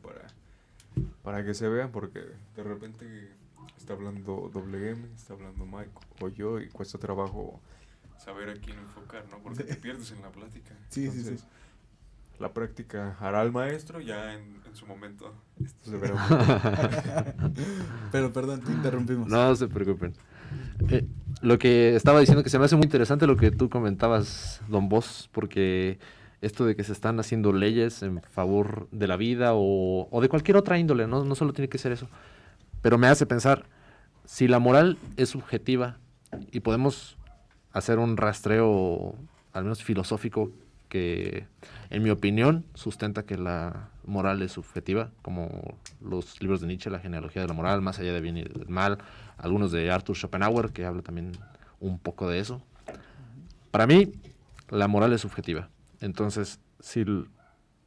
para que se vean, porque de repente está hablando WM, está hablando Mike o yo, y cuesta trabajo saber a quién enfocar, ¿no? Porque te pierdes en la plática. Sí, Entonces, sí. la práctica hará al maestro ya en su momento. Esto se verá. Pero perdón, te interrumpimos. No se preocupen. Lo que estaba diciendo, que se me hace muy interesante lo que tú comentabas, Don Boss, porque esto de que se están haciendo leyes en favor de la vida o de cualquier otra índole, no solo tiene que ser eso, pero me hace pensar, si la moral es subjetiva y podemos hacer un rastreo, al menos filosófico, que en mi opinión sustenta que la moral es subjetiva, como los libros de Nietzsche, La genealogía de la moral, Más allá del bien y del mal, algunos de Arthur Schopenhauer, que habla también un poco de eso. Para mí, la moral es subjetiva. Entonces, si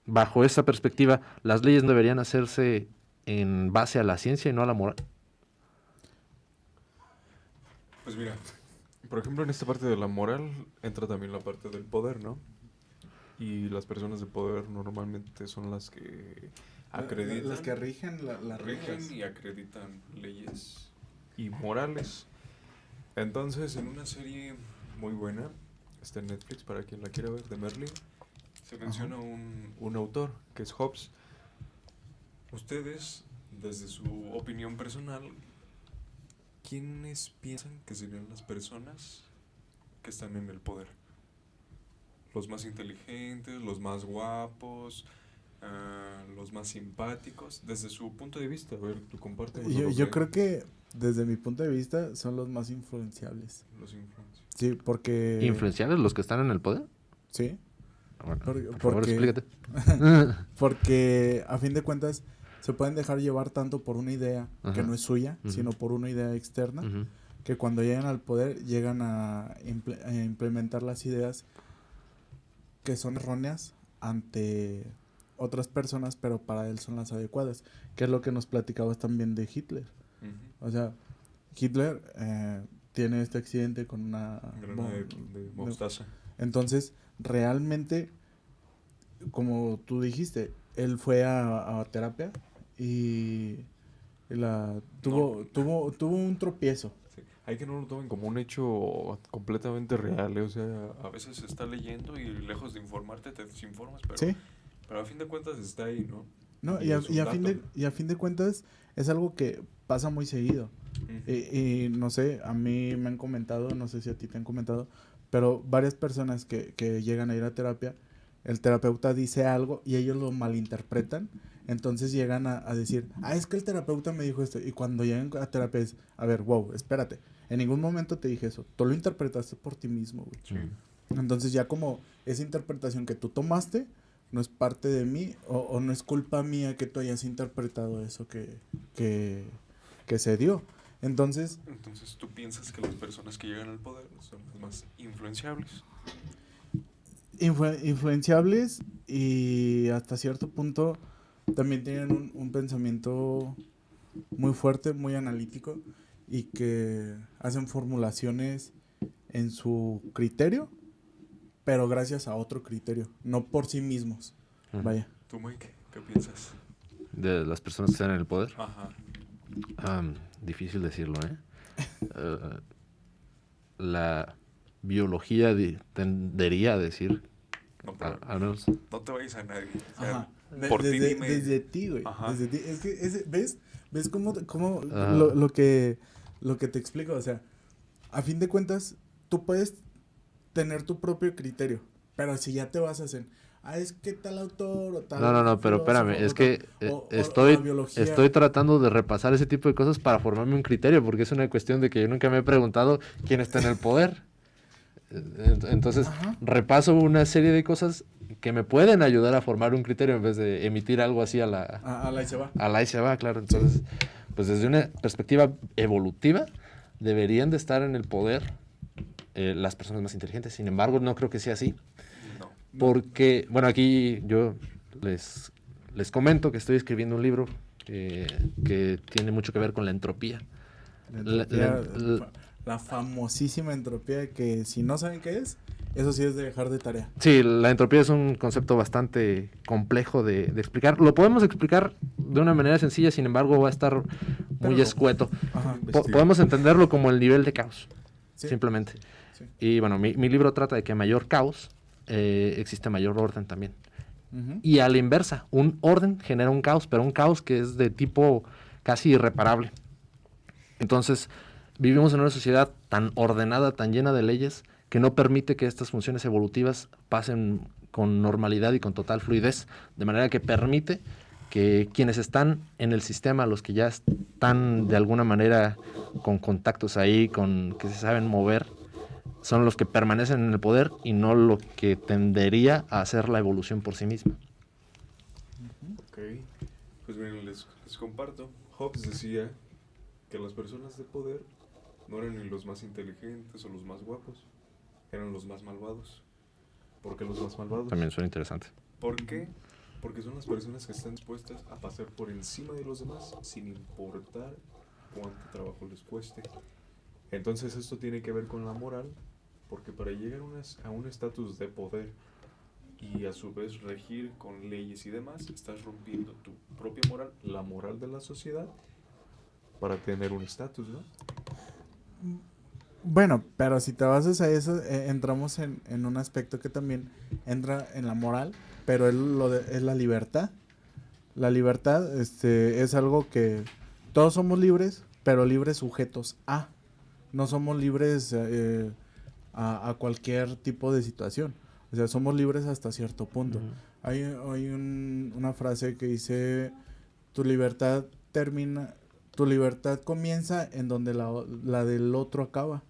bajo esa perspectiva, las leyes deberían hacerse en base a la ciencia y no a la moral. Pues mira, por ejemplo, en esta parte de la moral entra también la parte del poder, ¿no? Y las personas de poder normalmente son las que acreditan. Las que rigen las reglas. Y acreditan leyes y morales. Entonces, en una serie muy buena, está en Netflix para quien la quiera ver, de Merlin, se menciona un autor que es Hobbes. Ustedes, desde su opinión personal, ¿quiénes piensan que serían las personas que están en el poder? Los más inteligentes, los más guapos, los más simpáticos, desde su punto de vista. A ver, tú compártenos. Yo creo que desde mi punto de vista son los más influenciables. Los influencers. Sí, porque... ¿Influenciables los que están en el poder? Sí. Bueno, por favor, porque- explícate. Porque a fin de cuentas se pueden dejar llevar tanto por una idea que Ajá. no es suya, Ujú. sino por una idea externa, Ujú. que cuando llegan al poder llegan a implementar las ideas que son erróneas ante otras personas, pero para él son las adecuadas, que es lo que nos platicabas también de Hitler. Ujú. O sea, Hitler tiene este accidente con una Granada de mostaza. entonces, realmente, como tú dijiste, él fue a terapia y tuvo un tropiezo. Sí. Hay que no lo tomen como un hecho completamente real, o sea, a veces se está leyendo y lejos de informarte te desinformas, Sí, pero a fin de cuentas está ahí, ¿no? ¿no? Y es un dato. Y a fin de cuentas es algo que pasa muy seguido. Ujú. Y no sé, a mí me han comentado, no sé si a ti te han comentado, pero varias personas que llegan a ir a terapia, el terapeuta dice algo y ellos lo malinterpretan, entonces llegan a decir, es que el terapeuta me dijo esto, y cuando llegan a terapia es, a ver, wow, espérate, en ningún momento te dije eso, tú lo interpretaste por ti mismo, güey. Sí. Entonces ya como esa interpretación que tú tomaste no es parte de mí o no es culpa mía que tú hayas interpretado eso que se dio. Entonces, Entonces, ¿tú piensas que las personas que llegan al poder son las más influenciables? influenciables y hasta cierto punto también tienen un pensamiento muy fuerte, muy analítico y que hacen formulaciones en su criterio, pero gracias a otro criterio, no por sí mismos. Ujú. Vaya. ¿Tú, Mike, qué piensas? De las personas que están en el poder. Ajá. Difícil decirlo, ¿eh? Eh, la biología tendería a decir, No, pero al menos, no te vayas a nadie. O sea, Ajá. por ti dime. Desde ti, güey. Ajá. Desde ti. Es que, ¿ves cómo Ajá. lo que te explico? O sea, a fin de cuentas, tú puedes tener tu propio criterio, pero si ya te basas en, es que tal autor o tal no, pero espérame, filósofo, es que o la estoy biología. tratando de repasar ese tipo de cosas para formarme un criterio, porque es una cuestión de que yo nunca me he preguntado quién está en el poder. Entonces, Ajá. repaso una serie de cosas que me pueden ayudar a formar un criterio en vez de emitir algo así a A la y se va. la y se va, claro. Entonces, pues desde una perspectiva evolutiva, deberían de estar en el poder las personas más inteligentes. Sin embargo, no creo que sea así. No. Porque, bueno, aquí yo les comento que estoy escribiendo un libro que tiene mucho que ver con la entropía. La entropía, la famosísima entropía que si no saben qué es, eso sí es de dejar de tarea. Sí, la entropía es un concepto bastante complejo de explicar. Lo podemos explicar de una manera sencilla, sin embargo va a estar muy Pero no. escueto. Ajá. Podemos entenderlo como el nivel de caos, Sí. simplemente. Sí. Y bueno, mi libro trata de que a mayor caos existe mayor orden también. Ujú. Y a la inversa, un orden genera un caos, pero un caos que es de tipo casi irreparable. Entonces, vivimos en una sociedad tan ordenada, tan llena de leyes, que no permite que estas funciones evolutivas pasen con normalidad y con total fluidez, de manera que permite que quienes están en el sistema, los que ya están de alguna manera con contactos ahí, con que se saben mover, son los que permanecen en el poder y no lo que tendería a hacer la evolución por sí misma. Ok. Pues miren, les comparto. Hobbes decía que las personas de poder no eran ni los más inteligentes o los más guapos, eran los más malvados. ¿Por qué los más malvados? También suena interesante. ¿Por qué? Porque son las personas que están dispuestas a pasar por encima de los demás sin importar cuánto trabajo les cueste. Entonces esto tiene que ver con la moral, porque para llegar a un estatus de poder y a su vez regir con leyes y demás, estás rompiendo tu propia moral, la moral de la sociedad, para tener un estatus, ¿no? Bueno, pero si te basas a eso, entramos en un aspecto que también entra en la moral, pero es la libertad. La libertad es algo que todos somos libres, pero libres sujetos a. No somos libres a cualquier tipo de situación. O sea, somos libres hasta cierto punto. Ujú. Hay una frase que dice, tu libertad tu libertad comienza en donde la del otro acaba.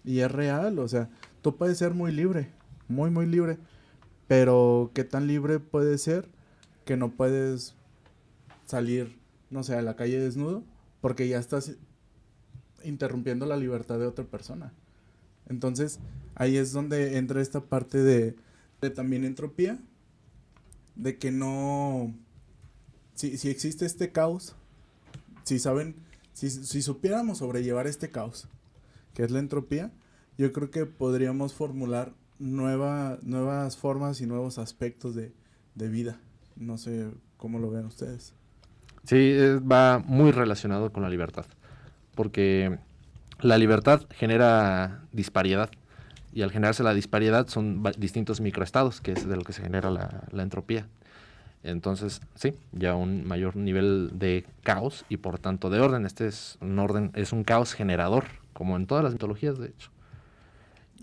Y es real, o sea, tú puedes ser muy libre, muy, muy libre, pero ¿qué tan libre puedes ser que no puedes salir, no sé, a la calle desnudo? Porque ya estás interrumpiendo la libertad de otra persona. Entonces, ahí es donde entra esta parte de también entropía de que no, si existe este caos, si supiéramos sobrellevar este caos, que es la entropía, yo creo que podríamos formular nuevas formas y nuevos aspectos de vida. No sé cómo lo ven ustedes. Sí, va muy relacionado con la libertad, porque la libertad genera disparidad, y al generarse la disparidad son distintos microestados, que es de lo que se genera la entropía. Entonces, sí, ya un mayor nivel de caos y por tanto de orden. Este es un caos generador, como en todas las mitologías, de hecho.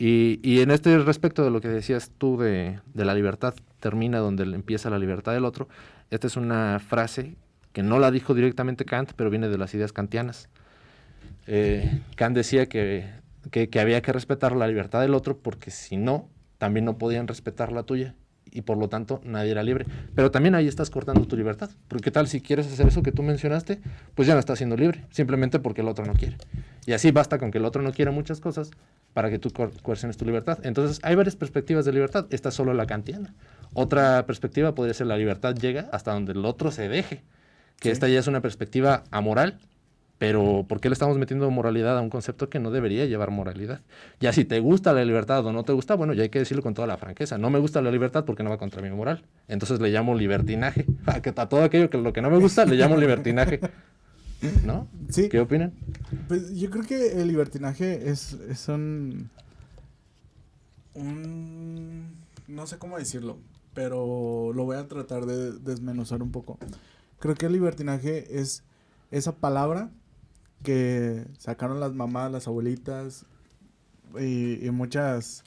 Y en este respecto de lo que decías tú de la libertad, termina donde empieza la libertad del otro. Esta es una frase que no la dijo directamente Kant, pero viene de las ideas kantianas. Kant decía que había que respetar la libertad del otro, porque si no, también no podían respetar la tuya, y por lo tanto nadie era libre. Pero también ahí estás cortando tu libertad, porque ¿qué tal si quieres hacer eso que tú mencionaste? Pues ya no estás siendo libre, simplemente porque el otro no quiere. Y así basta con que el otro no quiera muchas cosas para que tú coerciones tu libertad. Entonces hay varias perspectivas de libertad, esta es solo la kantiana. Otra perspectiva podría ser la libertad llega hasta donde el otro se deje, que esta ya es una perspectiva amoral. Pero ¿por qué le estamos metiendo moralidad a un concepto que no debería llevar moralidad? Ya si te gusta la libertad o no te gusta, bueno, ya hay que decirlo con toda la franqueza. No me gusta la libertad porque no va contra mi moral. Entonces le llamo libertinaje. A todo aquello lo que no me gusta le llamo libertinaje. ¿No? Sí. ¿Qué opinan? Pues yo creo que el libertinaje es un... No sé cómo decirlo, pero lo voy a tratar de desmenuzar un poco. Creo que el libertinaje es esa palabra que sacaron las mamás, las abuelitas y muchas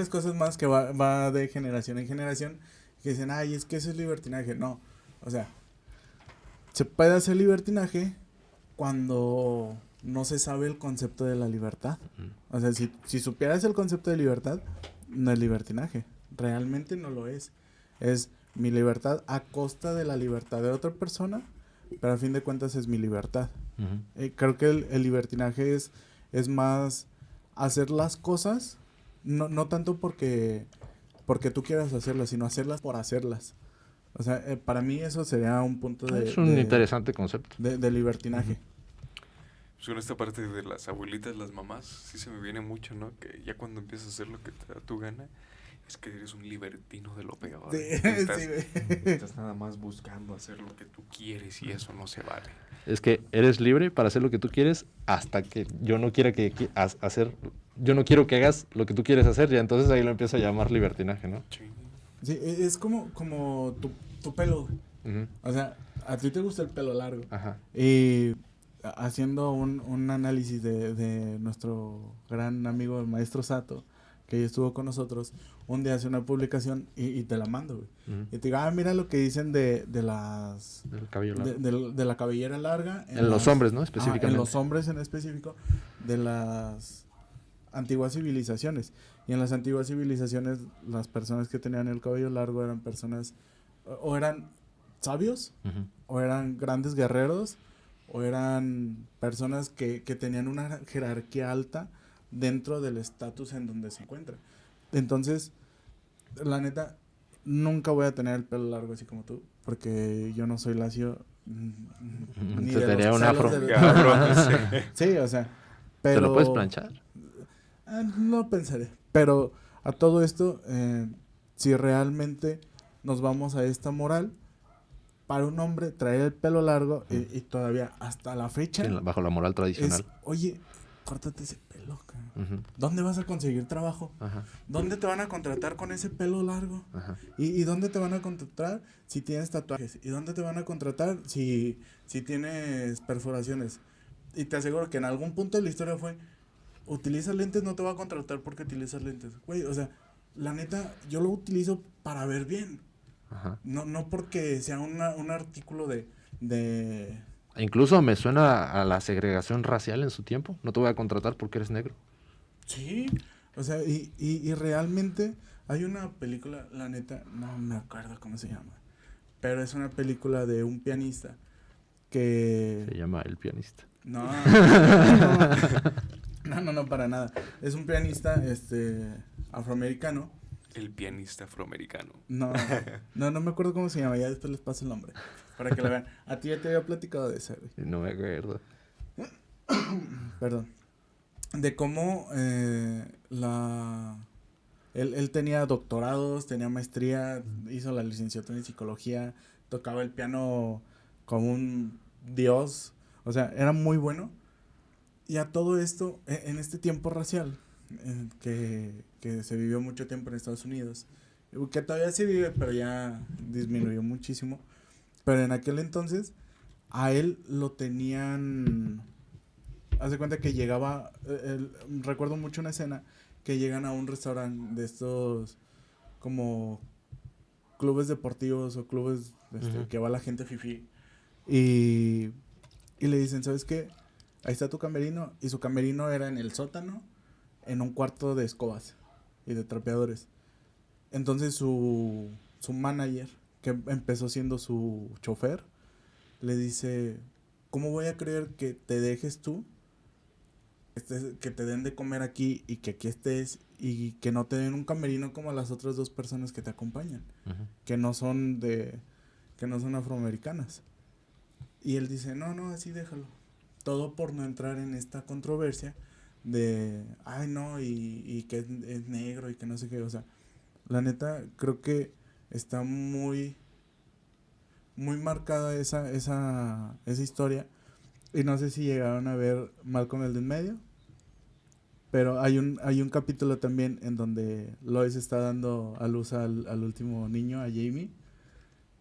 cosas más que va de generación en generación, que dicen, ay, es que eso es libertinaje. No, o sea, se puede hacer libertinaje cuando no se sabe el concepto de la libertad. O sea, si supieras el concepto de libertad, no es libertinaje, realmente no lo es. Es mi libertad a costa de la libertad de otra persona, pero a fin de cuentas es mi libertad. Creo que el libertinaje es más hacer las cosas, no tanto porque tú quieras hacerlas, sino hacerlas por hacerlas. O sea, para mí eso sería un punto es un interesante concepto de libertinaje. Pues con esta parte de las abuelitas, las mamás, sí se me viene mucho, ¿no? Que ya cuando empiezas a hacer lo que te da tu gana, es que eres un libertino de lo peor. Sí, Estás nada más buscando hacer lo que tú quieres y eso no se vale. Es que eres libre para hacer lo que tú quieres hasta que yo no quiera yo no quiero que hagas lo que tú quieres hacer, y entonces ahí lo empiezo a llamar libertinaje, ¿no? Sí, es como tu pelo. O sea, a ti te gusta el pelo largo. Ajá. Y haciendo un análisis de nuestro gran amigo el maestro Sato, que estuvo con nosotros, un día hace una publicación y te la mando, güey. Y te digo, mira lo que dicen de las... Del cabello largo. De la cabellera larga. En los hombres, ¿no? Específicamente. En los hombres en específico, de las antiguas civilizaciones. Y en las antiguas civilizaciones, las personas que tenían el cabello largo eran personas, o eran sabios, o eran grandes guerreros, o eran personas que tenían una jerarquía alta dentro del estatus en donde se encuentra. Entonces, la neta, nunca voy a tener el pelo largo así como tú, porque yo no soy lacio. Ni te tenía un afro. Sí, o sea, pero... ¿Te lo puedes planchar? No pensaré. Pero a todo esto, si realmente nos vamos a esta moral, para un hombre traer el pelo largo y todavía hasta la fecha... Sí, bajo la moral tradicional. Oye, córtate ese pelo, ¿dónde vas a conseguir trabajo? ¿Dónde te van a contratar con ese pelo largo? ¿Y dónde te van a contratar si tienes tatuajes? ¿Y dónde te van a contratar si tienes perforaciones? Y te aseguro que en algún punto de la historia fue, utilizas lentes, no te va a contratar porque utilizas lentes. Güey, o sea, la neta, yo lo utilizo para ver bien. No porque sea un artículo de... Incluso me suena a la segregación racial en su tiempo. No te voy a contratar porque eres negro. Sí, o sea, y realmente hay una película, la neta, no me acuerdo cómo se llama, pero es una película de un pianista que... Se llama El Pianista. No, para nada. Es un pianista afroamericano El pianista afroamericano. No, no me acuerdo cómo se llama, ya después les paso el nombre, para que lo vean. A ti ya te había platicado de ese, güey. No me acuerdo. Perdón. De cómo él tenía doctorados, tenía maestría, hizo la licenciatura en psicología, tocaba el piano como un dios, o sea, era muy bueno. Y a todo esto, en este tiempo racial, que se vivió mucho tiempo en Estados Unidos, que todavía se vive, pero ya disminuyó muchísimo. Pero en aquel entonces, a él lo tenían... Haz de cuenta que llegaba, recuerdo mucho una escena, que llegan a un restaurante de estos como clubes deportivos o clubes que va la gente fifí. Y le dicen, ¿sabes qué? Ahí está tu camerino. Y su camerino era en el sótano, en un cuarto de escobas y de trapeadores. Entonces su manager, que empezó siendo su chofer, le dice, ¿cómo voy a creer que te dejes tú? Que te den de comer aquí y que aquí estés y que no te den un camerino como a las otras dos personas que te acompañan, que no son afroamericanas. Y él dice, no, así déjalo. Todo por no entrar en esta controversia de, ay no, y que es negro y que no sé qué. O sea, la neta, creo que está muy, muy marcada esa historia. Y no sé si llegaron a ver Malcolm el de en medio. Pero hay un capítulo también en donde Lois está dando a luz al último niño, a Jamie.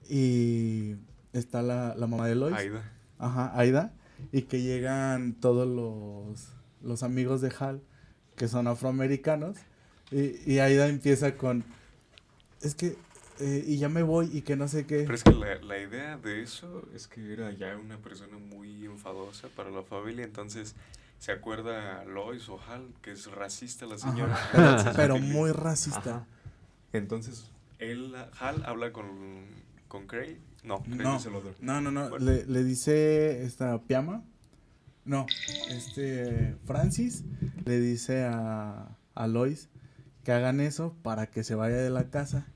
Y está la mamá de Lois. Aida. Ajá, Aida. Y que llegan todos los amigos de Hal, que son afroamericanos. Y Aida empieza con, es que, y ya me voy y que no sé qué. Pero es que la idea de eso es que era ya una persona muy enfadosa para la familia, entonces se acuerda a Lois o Hal, que es racista la señora. Ajá, pero muy racista. Ajá. Entonces, Hal habla con Craig. No, Craig No, es el otro. no. Bueno. Le dice esta Piama. No, Francis le dice a Lois que hagan eso para que se vaya de la casa.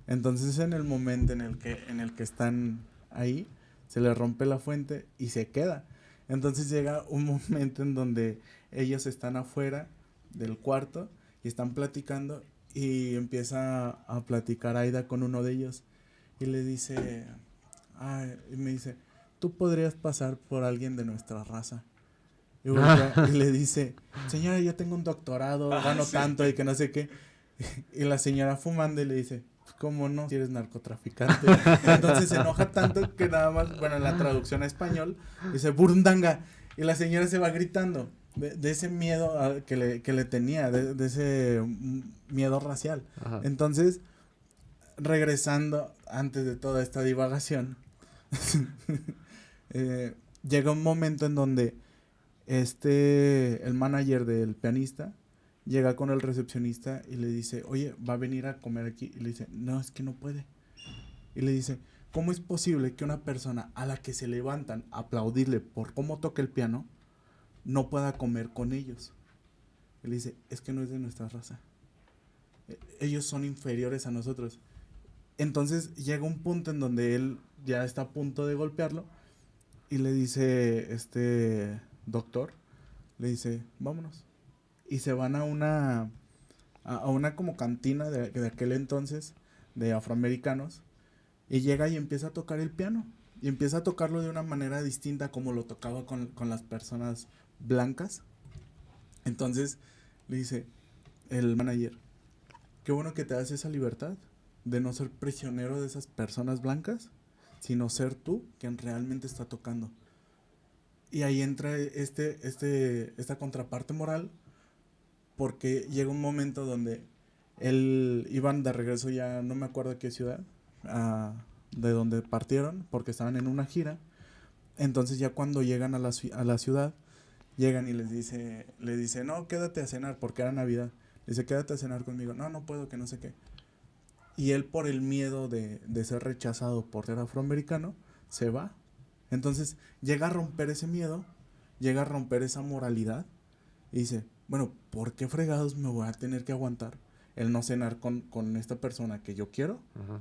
Entonces en el momento en el que están ahí, se le rompe la fuente y se queda. Entonces llega un momento en donde ellos están afuera del cuarto y están platicando y empieza a platicar Aida con uno de ellos y le dice, y me dice, tú podrías pasar por alguien de nuestra raza. Y le dice, señora, yo tengo un doctorado, gano tanto y que no sé qué. Y la señora fumando y le dice, ¿cómo no? Si eres narcotraficante. Entonces se enoja tanto que nada más, bueno, en la traducción a español, dice, burundanga. Y la señora se va gritando de ese miedo que le tenía, de ese miedo racial. Ajá. Entonces, regresando antes de toda esta divagación, llega un momento en donde el manager del pianista llega con el recepcionista y le dice, oye, va a venir a comer aquí. Y le dice, no, es que no puede. Y le dice, ¿cómo es posible que una persona a la que se levantan a aplaudirle por cómo toca el piano no pueda comer con ellos? Y le dice, es que no es de nuestra raza. Ellos son inferiores a nosotros. Entonces llega un punto en donde él ya está a punto de golpearlo y le dice, doctor, le dice, vámonos. Y se van a una como cantina de aquel entonces, de afroamericanos, y llega y empieza a tocar el piano, y empieza a tocarlo de una manera distinta como lo tocaba con las personas blancas. Entonces le dice el manager, qué bueno que te das esa libertad de no ser prisionero de esas personas blancas, sino ser tú quien realmente está tocando. Y ahí entra esta contraparte moral, porque llega un momento donde iban de regreso, ya no me acuerdo qué ciudad, de donde partieron, porque estaban en una gira. Entonces ya cuando llegan a la ciudad, llegan y le dice, no, quédate a cenar, porque era Navidad. Le dice, quédate a cenar conmigo. No puedo, que no sé qué. Y él, por el miedo de ser rechazado por ser afroamericano, se va. Entonces llega a romper ese miedo, llega a romper esa moralidad y dice, bueno, ¿por qué fregados me voy a tener que aguantar el no cenar con esta persona que yo quiero Ajá.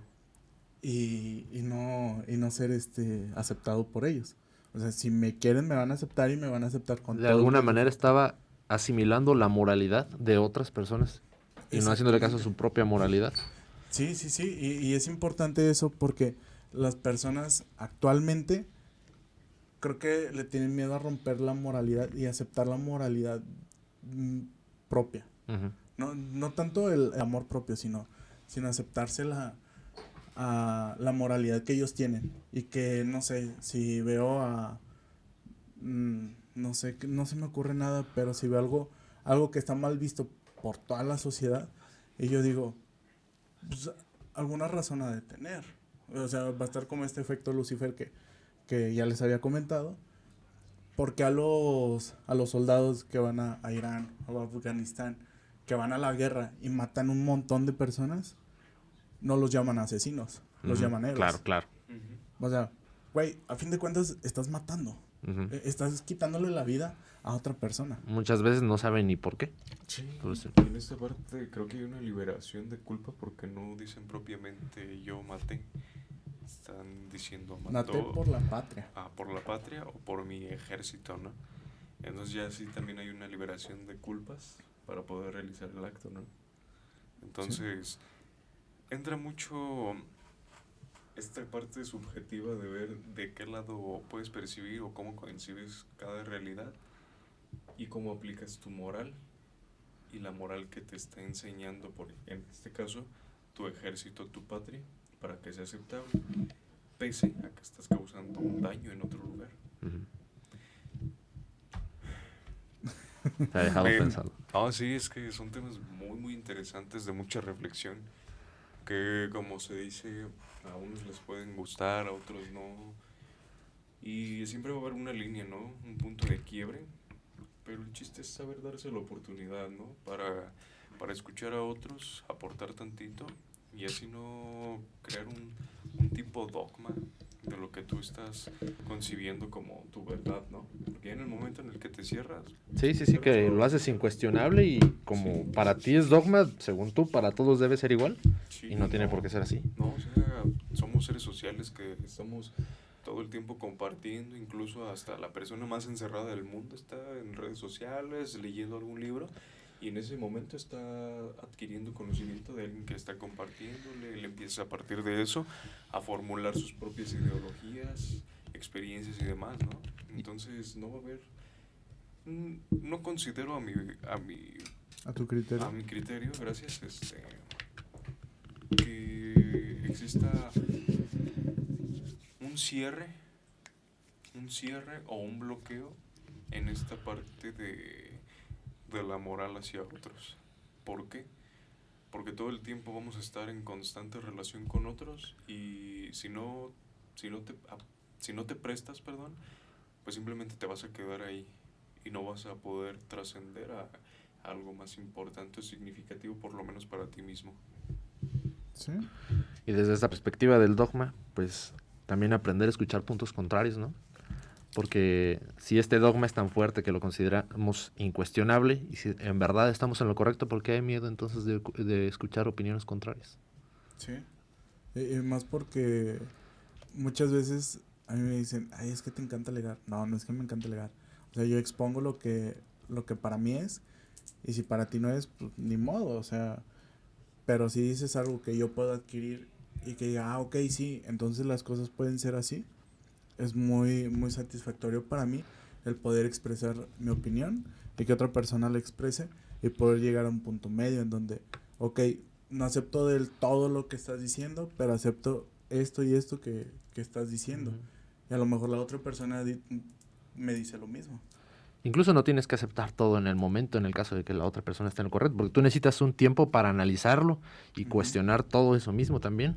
y no ser aceptado por ellos. O sea, si me quieren, me van a aceptar y me van a aceptar con De todos alguna mis manera defectos. estaba asimilando la moralidad de otras personas y no haciéndole caso a su Exactamente. propia moralidad. Sí, sí, sí. Y es importante eso porque las personas actualmente creo que le tienen miedo a romper la moralidad y aceptar la moralidad mm, propia. Ujú. No tanto el amor propio, sino aceptarse la moralidad que ellos tienen. Y que, no sé, si veo no sé, no se me ocurre nada, pero si veo algo que está mal visto por toda la sociedad, y yo digo, pues alguna razón ha de tener. O sea, va a estar como este efecto Lucifer que ya les había comentado. Porque a los soldados que van a Irán o a Afganistán, que van a la guerra y matan un montón de personas, no los llaman asesinos, los Ujú. llaman Claro, héroes. claro. Ujú. O sea, güey, a fin de cuentas estás matando. Ujú. Estás quitándole la vida a otra persona. Muchas veces no saben ni por qué. Sí, Por eso. y en esta parte creo que hay una liberación de culpa porque no dicen propiamente yo maté. Están diciendo Maté mató por la patria. por la patria o por mi ejército, ¿no? Entonces ya sí también hay una liberación de culpas para poder realizar el acto, ¿no? ¿Sí? Entonces entra mucho esta parte subjetiva de ver de qué lado puedes percibir o cómo coincides cada realidad y cómo aplicas tu moral y la moral que te está enseñando, por en este caso, tu ejército, tu patria, para que sea aceptable, pese a que estás causando un daño en otro lugar. Ujú. Te ha dejado pensando. Sí, es que son temas muy, muy interesantes, de mucha reflexión, que como se dice, a unos les pueden gustar, a otros no. Y siempre va a haber una línea, ¿no? Un punto de quiebre. Pero el chiste es saber darse la oportunidad, ¿no? Para escuchar a otros, aportar tantito y así no crear un tipo dogma de lo que tú estás concibiendo como tu verdad, ¿no? Porque en el momento en el que te cierras, Sí, sí, sí, cierras que todo. lo haces incuestionable y como Sí, para ti es dogma, según tú, para todos debe ser igual sí, y no tiene por no, qué ser así. no, o sea, somos seres sociales que estamos todo el tiempo compartiendo, incluso hasta la persona más encerrada del mundo está en redes sociales, leyendo algún libro, y en ese momento está adquiriendo conocimiento de alguien que está compartiéndole, él empieza a partir de eso a formular sus propias ideologías, experiencias y demás, ¿no? Entonces no va a haber, no considero A tu criterio. a mi criterio, gracias, que exista un cierre, un cierre o un bloqueo en esta parte de la moral hacia otros. ¿Por qué? Porque todo el tiempo vamos a estar en constante relación con otros y si no te, si no te prestas, perdón, pues simplemente te vas a quedar ahí y no vas a poder trascender a algo más importante o significativo, por lo menos para ti mismo. ¿Sí? Y desde esta perspectiva del dogma, pues también aprender a escuchar puntos contrarios, ¿no? Porque si este dogma es tan fuerte que lo consideramos incuestionable y si en verdad estamos en lo correcto, ¿por qué hay miedo entonces de escuchar opiniones contrarias? Sí. Y más porque muchas veces a mí me dicen, ay, es que te encanta alegar. No, no es que me encanta alegar. O sea, yo expongo lo que para mí es, y si para ti no es, pues ni modo, o sea, pero si dices algo que yo puedo adquirir y que diga, ok, sí, entonces las cosas pueden ser así, es muy, muy satisfactorio para mí el poder expresar mi opinión y que otra persona la exprese y poder llegar a un punto medio en donde, ok, no acepto del todo lo que estás diciendo, pero acepto esto y esto que estás diciendo. Ujú. Y a lo mejor la otra persona me dice lo mismo. Incluso no tienes que aceptar todo en el momento en el caso de que la otra persona esté en lo correcto, porque tú necesitas un tiempo para analizarlo y Ujú. cuestionar todo eso mismo también.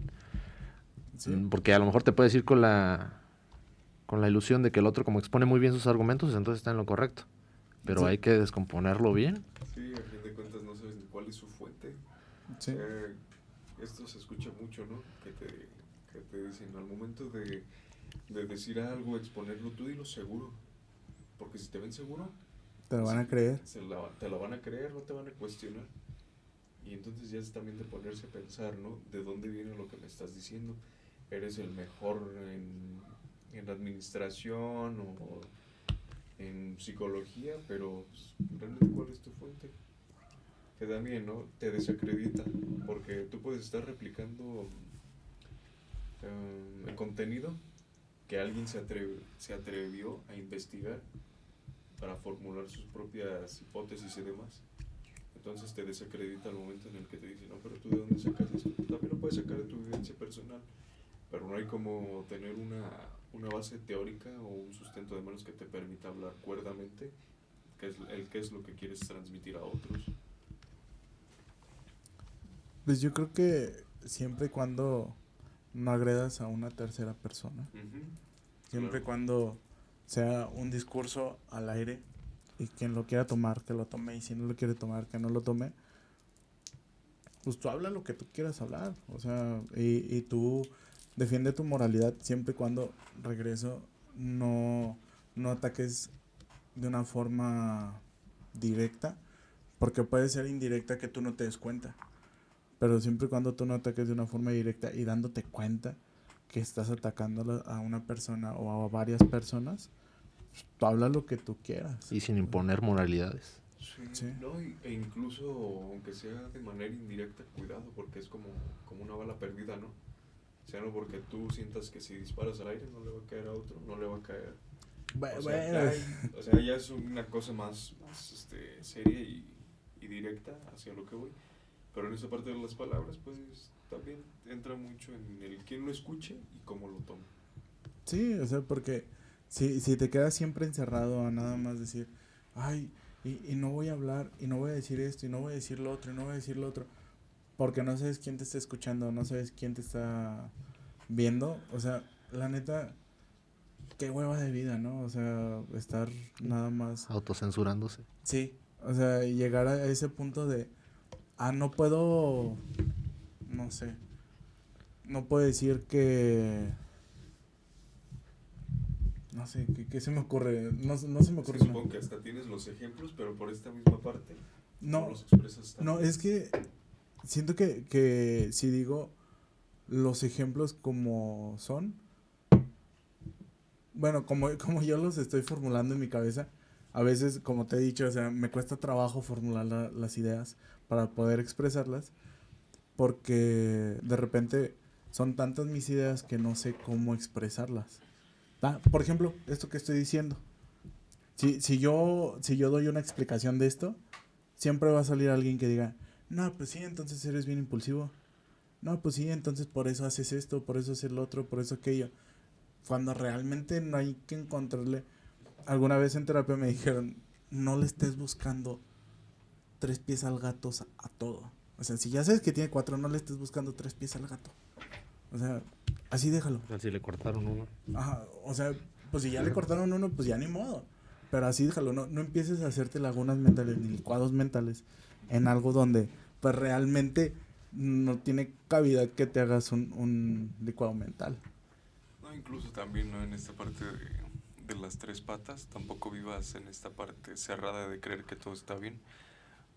Sí, Porque a lo mejor te puedes ir con la ilusión de que el otro, como expone muy bien sus argumentos, entonces está en lo correcto. Pero sí, hay que descomponerlo bien. Sí, a fin de cuentas no sabes ni cuál es su fuente. O sí. sea, esto se escucha mucho, ¿no? Que te dicen al momento de decir algo, exponerlo, tú dilo seguro. Porque si te ven seguro, Te lo pues van a creer. te lo van a creer, no te van a cuestionar. Y entonces ya es también de ponerse a pensar, ¿no? ¿De dónde viene lo que me estás diciendo? ¿Eres el mejor en administración o en psicología? Pero pues, realmente, ¿cuál es tu fuente? Que también, ¿no? Te desacredita, porque tú puedes estar replicando el contenido que alguien se atrevió a investigar para formular sus propias hipótesis y demás. Entonces te desacredita al momento en el que te dice, no, pero tú de dónde sacas eso. También lo puedes sacar de tu vivencia personal, pero no hay como tener una base teórica o un sustento de manos que te permita hablar cuerdamente, qué es lo que quieres transmitir a otros. Pues yo creo que siempre y cuando no agredas a una tercera persona, siempre y Claro. cuando sea un discurso al aire y quien lo quiera tomar, que lo tome, y si no lo quiere tomar, que no lo tome, pues tú habla lo que tú quieras hablar, o sea, y tú defiende tu moralidad siempre y cuando, regreso, no ataques de una forma directa, porque puede ser indirecta que tú no te des cuenta, pero siempre y cuando tú no ataques de una forma directa y dándote cuenta que estás atacando a una persona o a varias personas, pues, tú habla lo que tú quieras. Y sin imponer moralidades. Sí, Sí. no, e incluso aunque sea de manera indirecta, cuidado, porque es como una bala perdida, ¿no? O sea, no porque tú sientas que si disparas al aire no le va a caer a otro, no le va a caer. O sea, ya es una cosa más seria y directa hacia lo que voy. Pero en esa parte de las palabras, pues también entra mucho en el quién lo escuche y cómo lo tome. Sí, o sea, porque si te quedas siempre encerrado a nada más decir, ay, y no voy a hablar, y no voy a decir esto, y no voy a decir lo otro, y no voy a decir lo otro, porque no sabes quién te está escuchando, no sabes quién te está viendo, o sea, la neta, qué hueva de vida, ¿no? O sea, estar nada más, Autocensurándose. sí, o sea, llegar a ese punto de, no puedo, no sé, no puedo decir que... No sé, ¿qué se me ocurre? No se me Es que ocurre. supongo que hasta tienes los ejemplos, pero por esta misma parte no los expresas tanto. No, es que siento que si digo los ejemplos como son, bueno, como yo los estoy formulando en mi cabeza, a veces, como te he dicho, o sea, me cuesta trabajo formular las ideas para poder expresarlas, porque de repente son tantas mis ideas que no sé cómo expresarlas. Por ejemplo, esto que estoy diciendo. Si yo doy una explicación de esto, siempre va a salir alguien que diga, no, pues sí, entonces eres bien impulsivo. No, pues sí, entonces por eso haces esto, por eso haces lo otro, por eso aquello. Cuando realmente no hay que encontrarle... Alguna vez en terapia me dijeron, no le estés buscando 3 pies al gato a todo. O sea, si ya sabes que tiene 4, no le estés buscando 3 pies al gato. O sea, así déjalo. Si le cortaron uno. Ajá, o sea, pues si ya le cortaron uno, pues ya ni modo. Pero así déjalo, no empieces a hacerte lagunas mentales ni licuados mentales en algo donde pues realmente no tiene cabida que te hagas un licuado mental. No, incluso también, ¿no? En esta parte de las 3 patas, tampoco vivas en esta parte cerrada de creer que todo está bien.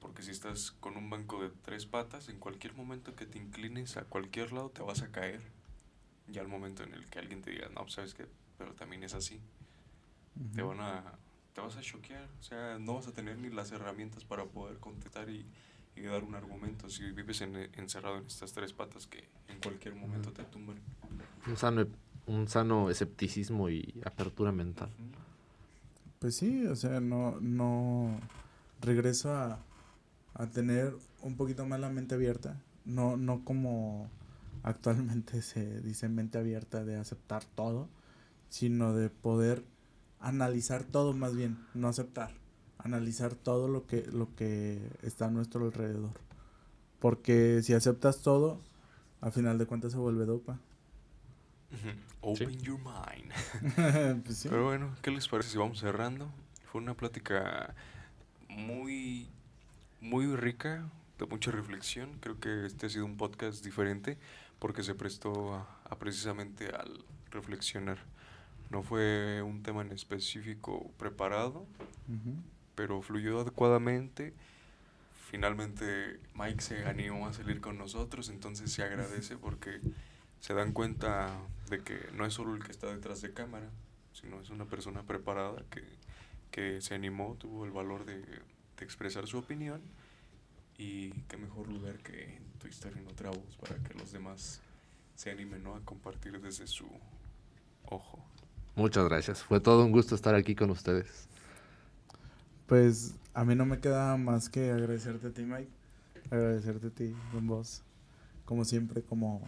Porque si estás con un banco de 3 patas, en cualquier momento que te inclines a cualquier lado te vas a caer. Y al momento en el que alguien te diga, no, pues sabes que, pero también es así, Uh-huh. te vas a choquear. O sea, no vas a tener ni las herramientas para poder contestar y dar un argumento si vives encerrado en estas 3 patas que en cualquier momento te tumban. Un sano escepticismo y apertura mental. Pues sí, o sea, no regreso a tener un poquito más la mente abierta, no como actualmente se dice mente abierta de aceptar todo, sino de poder analizar todo, más bien, no aceptar, analizar todo lo que está a nuestro alrededor. Porque si aceptas todo, al final de cuentas se vuelve dopa. Open Sí. your mind. Pues sí. Pero bueno, ¿qué les parece si vamos cerrando? Fue una plática muy, muy rica, de mucha reflexión. Creo que este ha sido un podcast diferente porque se prestó a precisamente al reflexionar. No fue un tema en específico preparado, Uh-huh. pero fluyó adecuadamente, finalmente Mike se animó a salir con nosotros, entonces se agradece porque se dan cuenta de que no es solo el que está detrás de cámara, sino es una persona preparada que se animó, tuvo el valor de expresar su opinión, y qué mejor lugar que en Tu Historia en Otra Voz para que los demás se animen, ¿no?, a compartir desde su ojo. Muchas gracias. Fue todo un gusto estar aquí con ustedes. Pues a mí no me queda más que agradecerte a ti, Mike. Agradecerte a ti, Don Boss. Como siempre, como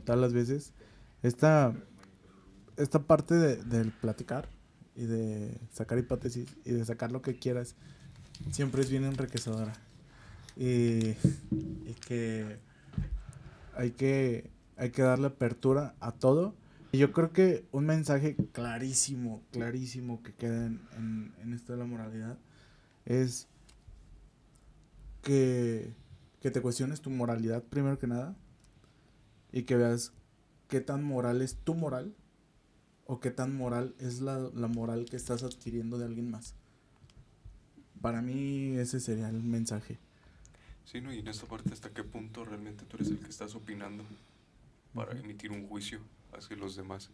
todas las veces. Esta parte del platicar y de sacar hipótesis y de sacar lo que quieras siempre es bien enriquecedora. Y que hay que darle apertura a todo. Y yo creo que un mensaje clarísimo que queda en esto de la moralidad es que te cuestiones tu moralidad primero que nada y que veas qué tan moral es tu moral o qué tan moral es la moral que estás adquiriendo de alguien más. Para mí ese sería el mensaje. Sí, ¿no? Y en esta parte, ¿hasta qué punto realmente tú eres el que estás opinando para emitir un juicio hacia los demás?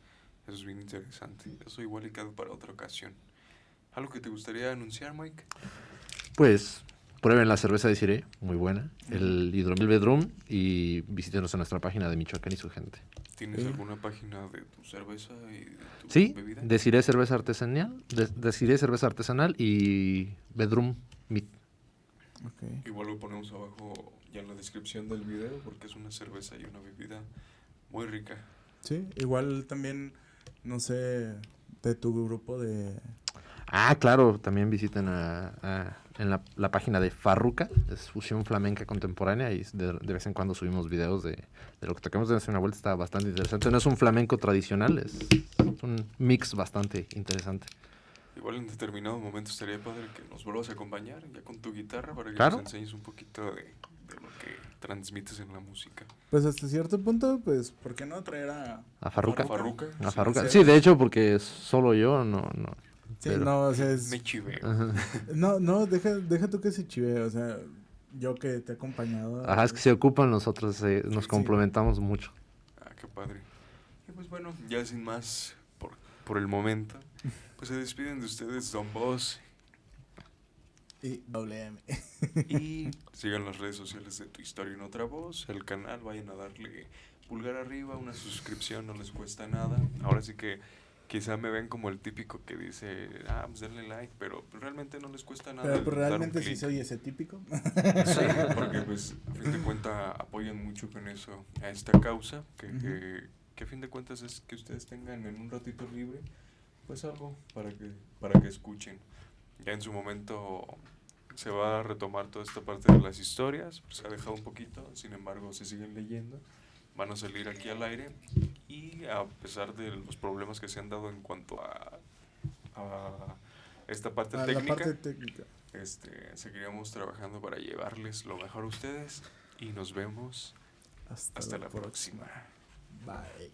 Eso es bien interesante. Eso igual y queda para otra ocasión. ¿Algo que te gustaría anunciar, Mike? Pues prueben la cerveza de Siré, muy buena. El hidromiel Vedrum, y visítenos en nuestra página de Michoacán y su gente. ¿Tienes alguna página de tu cerveza y de tu Sí, bebida? de Siré cerveza artesanal, de Siré cerveza artesanal y Vedrum Meat. Okay. Igual lo ponemos abajo ya en la descripción del video porque es una cerveza y una bebida muy rica. Sí, igual también, no sé, de tu grupo de... Ah, claro, también visiten en la página de Farruca, es fusión flamenca contemporánea, y de vez en cuando subimos videos de lo que tocamos. De hacer una vuelta, está bastante interesante. No es un flamenco tradicional, es un mix bastante interesante. Igual en determinado momento estaría padre que nos vuelvas a acompañar ya con tu guitarra para que Claro. nos enseñes un poquito de lo que transmites en la música. Pues hasta cierto punto, pues, ¿por qué no traer a Farruca. Farruca. A Sí, Farruca. hacer- Sí, de hecho, porque solo yo no. Sí, pero- no, o sea, Me chiveo. Ajá. No, deja tú que se chive, o sea, yo que te he acompañado. Ajá, es que se ocupan nosotros, nos Sí. complementamos mucho. Ah, qué padre. Y pues bueno, ya sin más por el momento, pues se despiden de ustedes Don Boss Y WM. y sigan las redes sociales de Tu Historia en Otra Voz, el canal, vayan a darle pulgar arriba, una suscripción no les cuesta nada. Ahora sí que quizá me ven como el típico que dice, pues denle like, pero realmente no les cuesta nada. Pero pues, dar un realmente sí clic. soy ese típico. Sí, porque pues a fin de cuentas apoyan mucho con eso a esta causa, que a fin de cuentas es que ustedes tengan en un ratito libre pues algo para que escuchen. Ya en su momento se va a retomar toda esta parte de las historias, pues se ha dejado un poquito, sin embargo se siguen leyendo, van a salir aquí al aire, y a pesar de los problemas que se han dado en cuanto a esta parte A la técnica, parte técnica. seguiremos trabajando para llevarles lo mejor a ustedes y nos vemos hasta la próxima. Bye.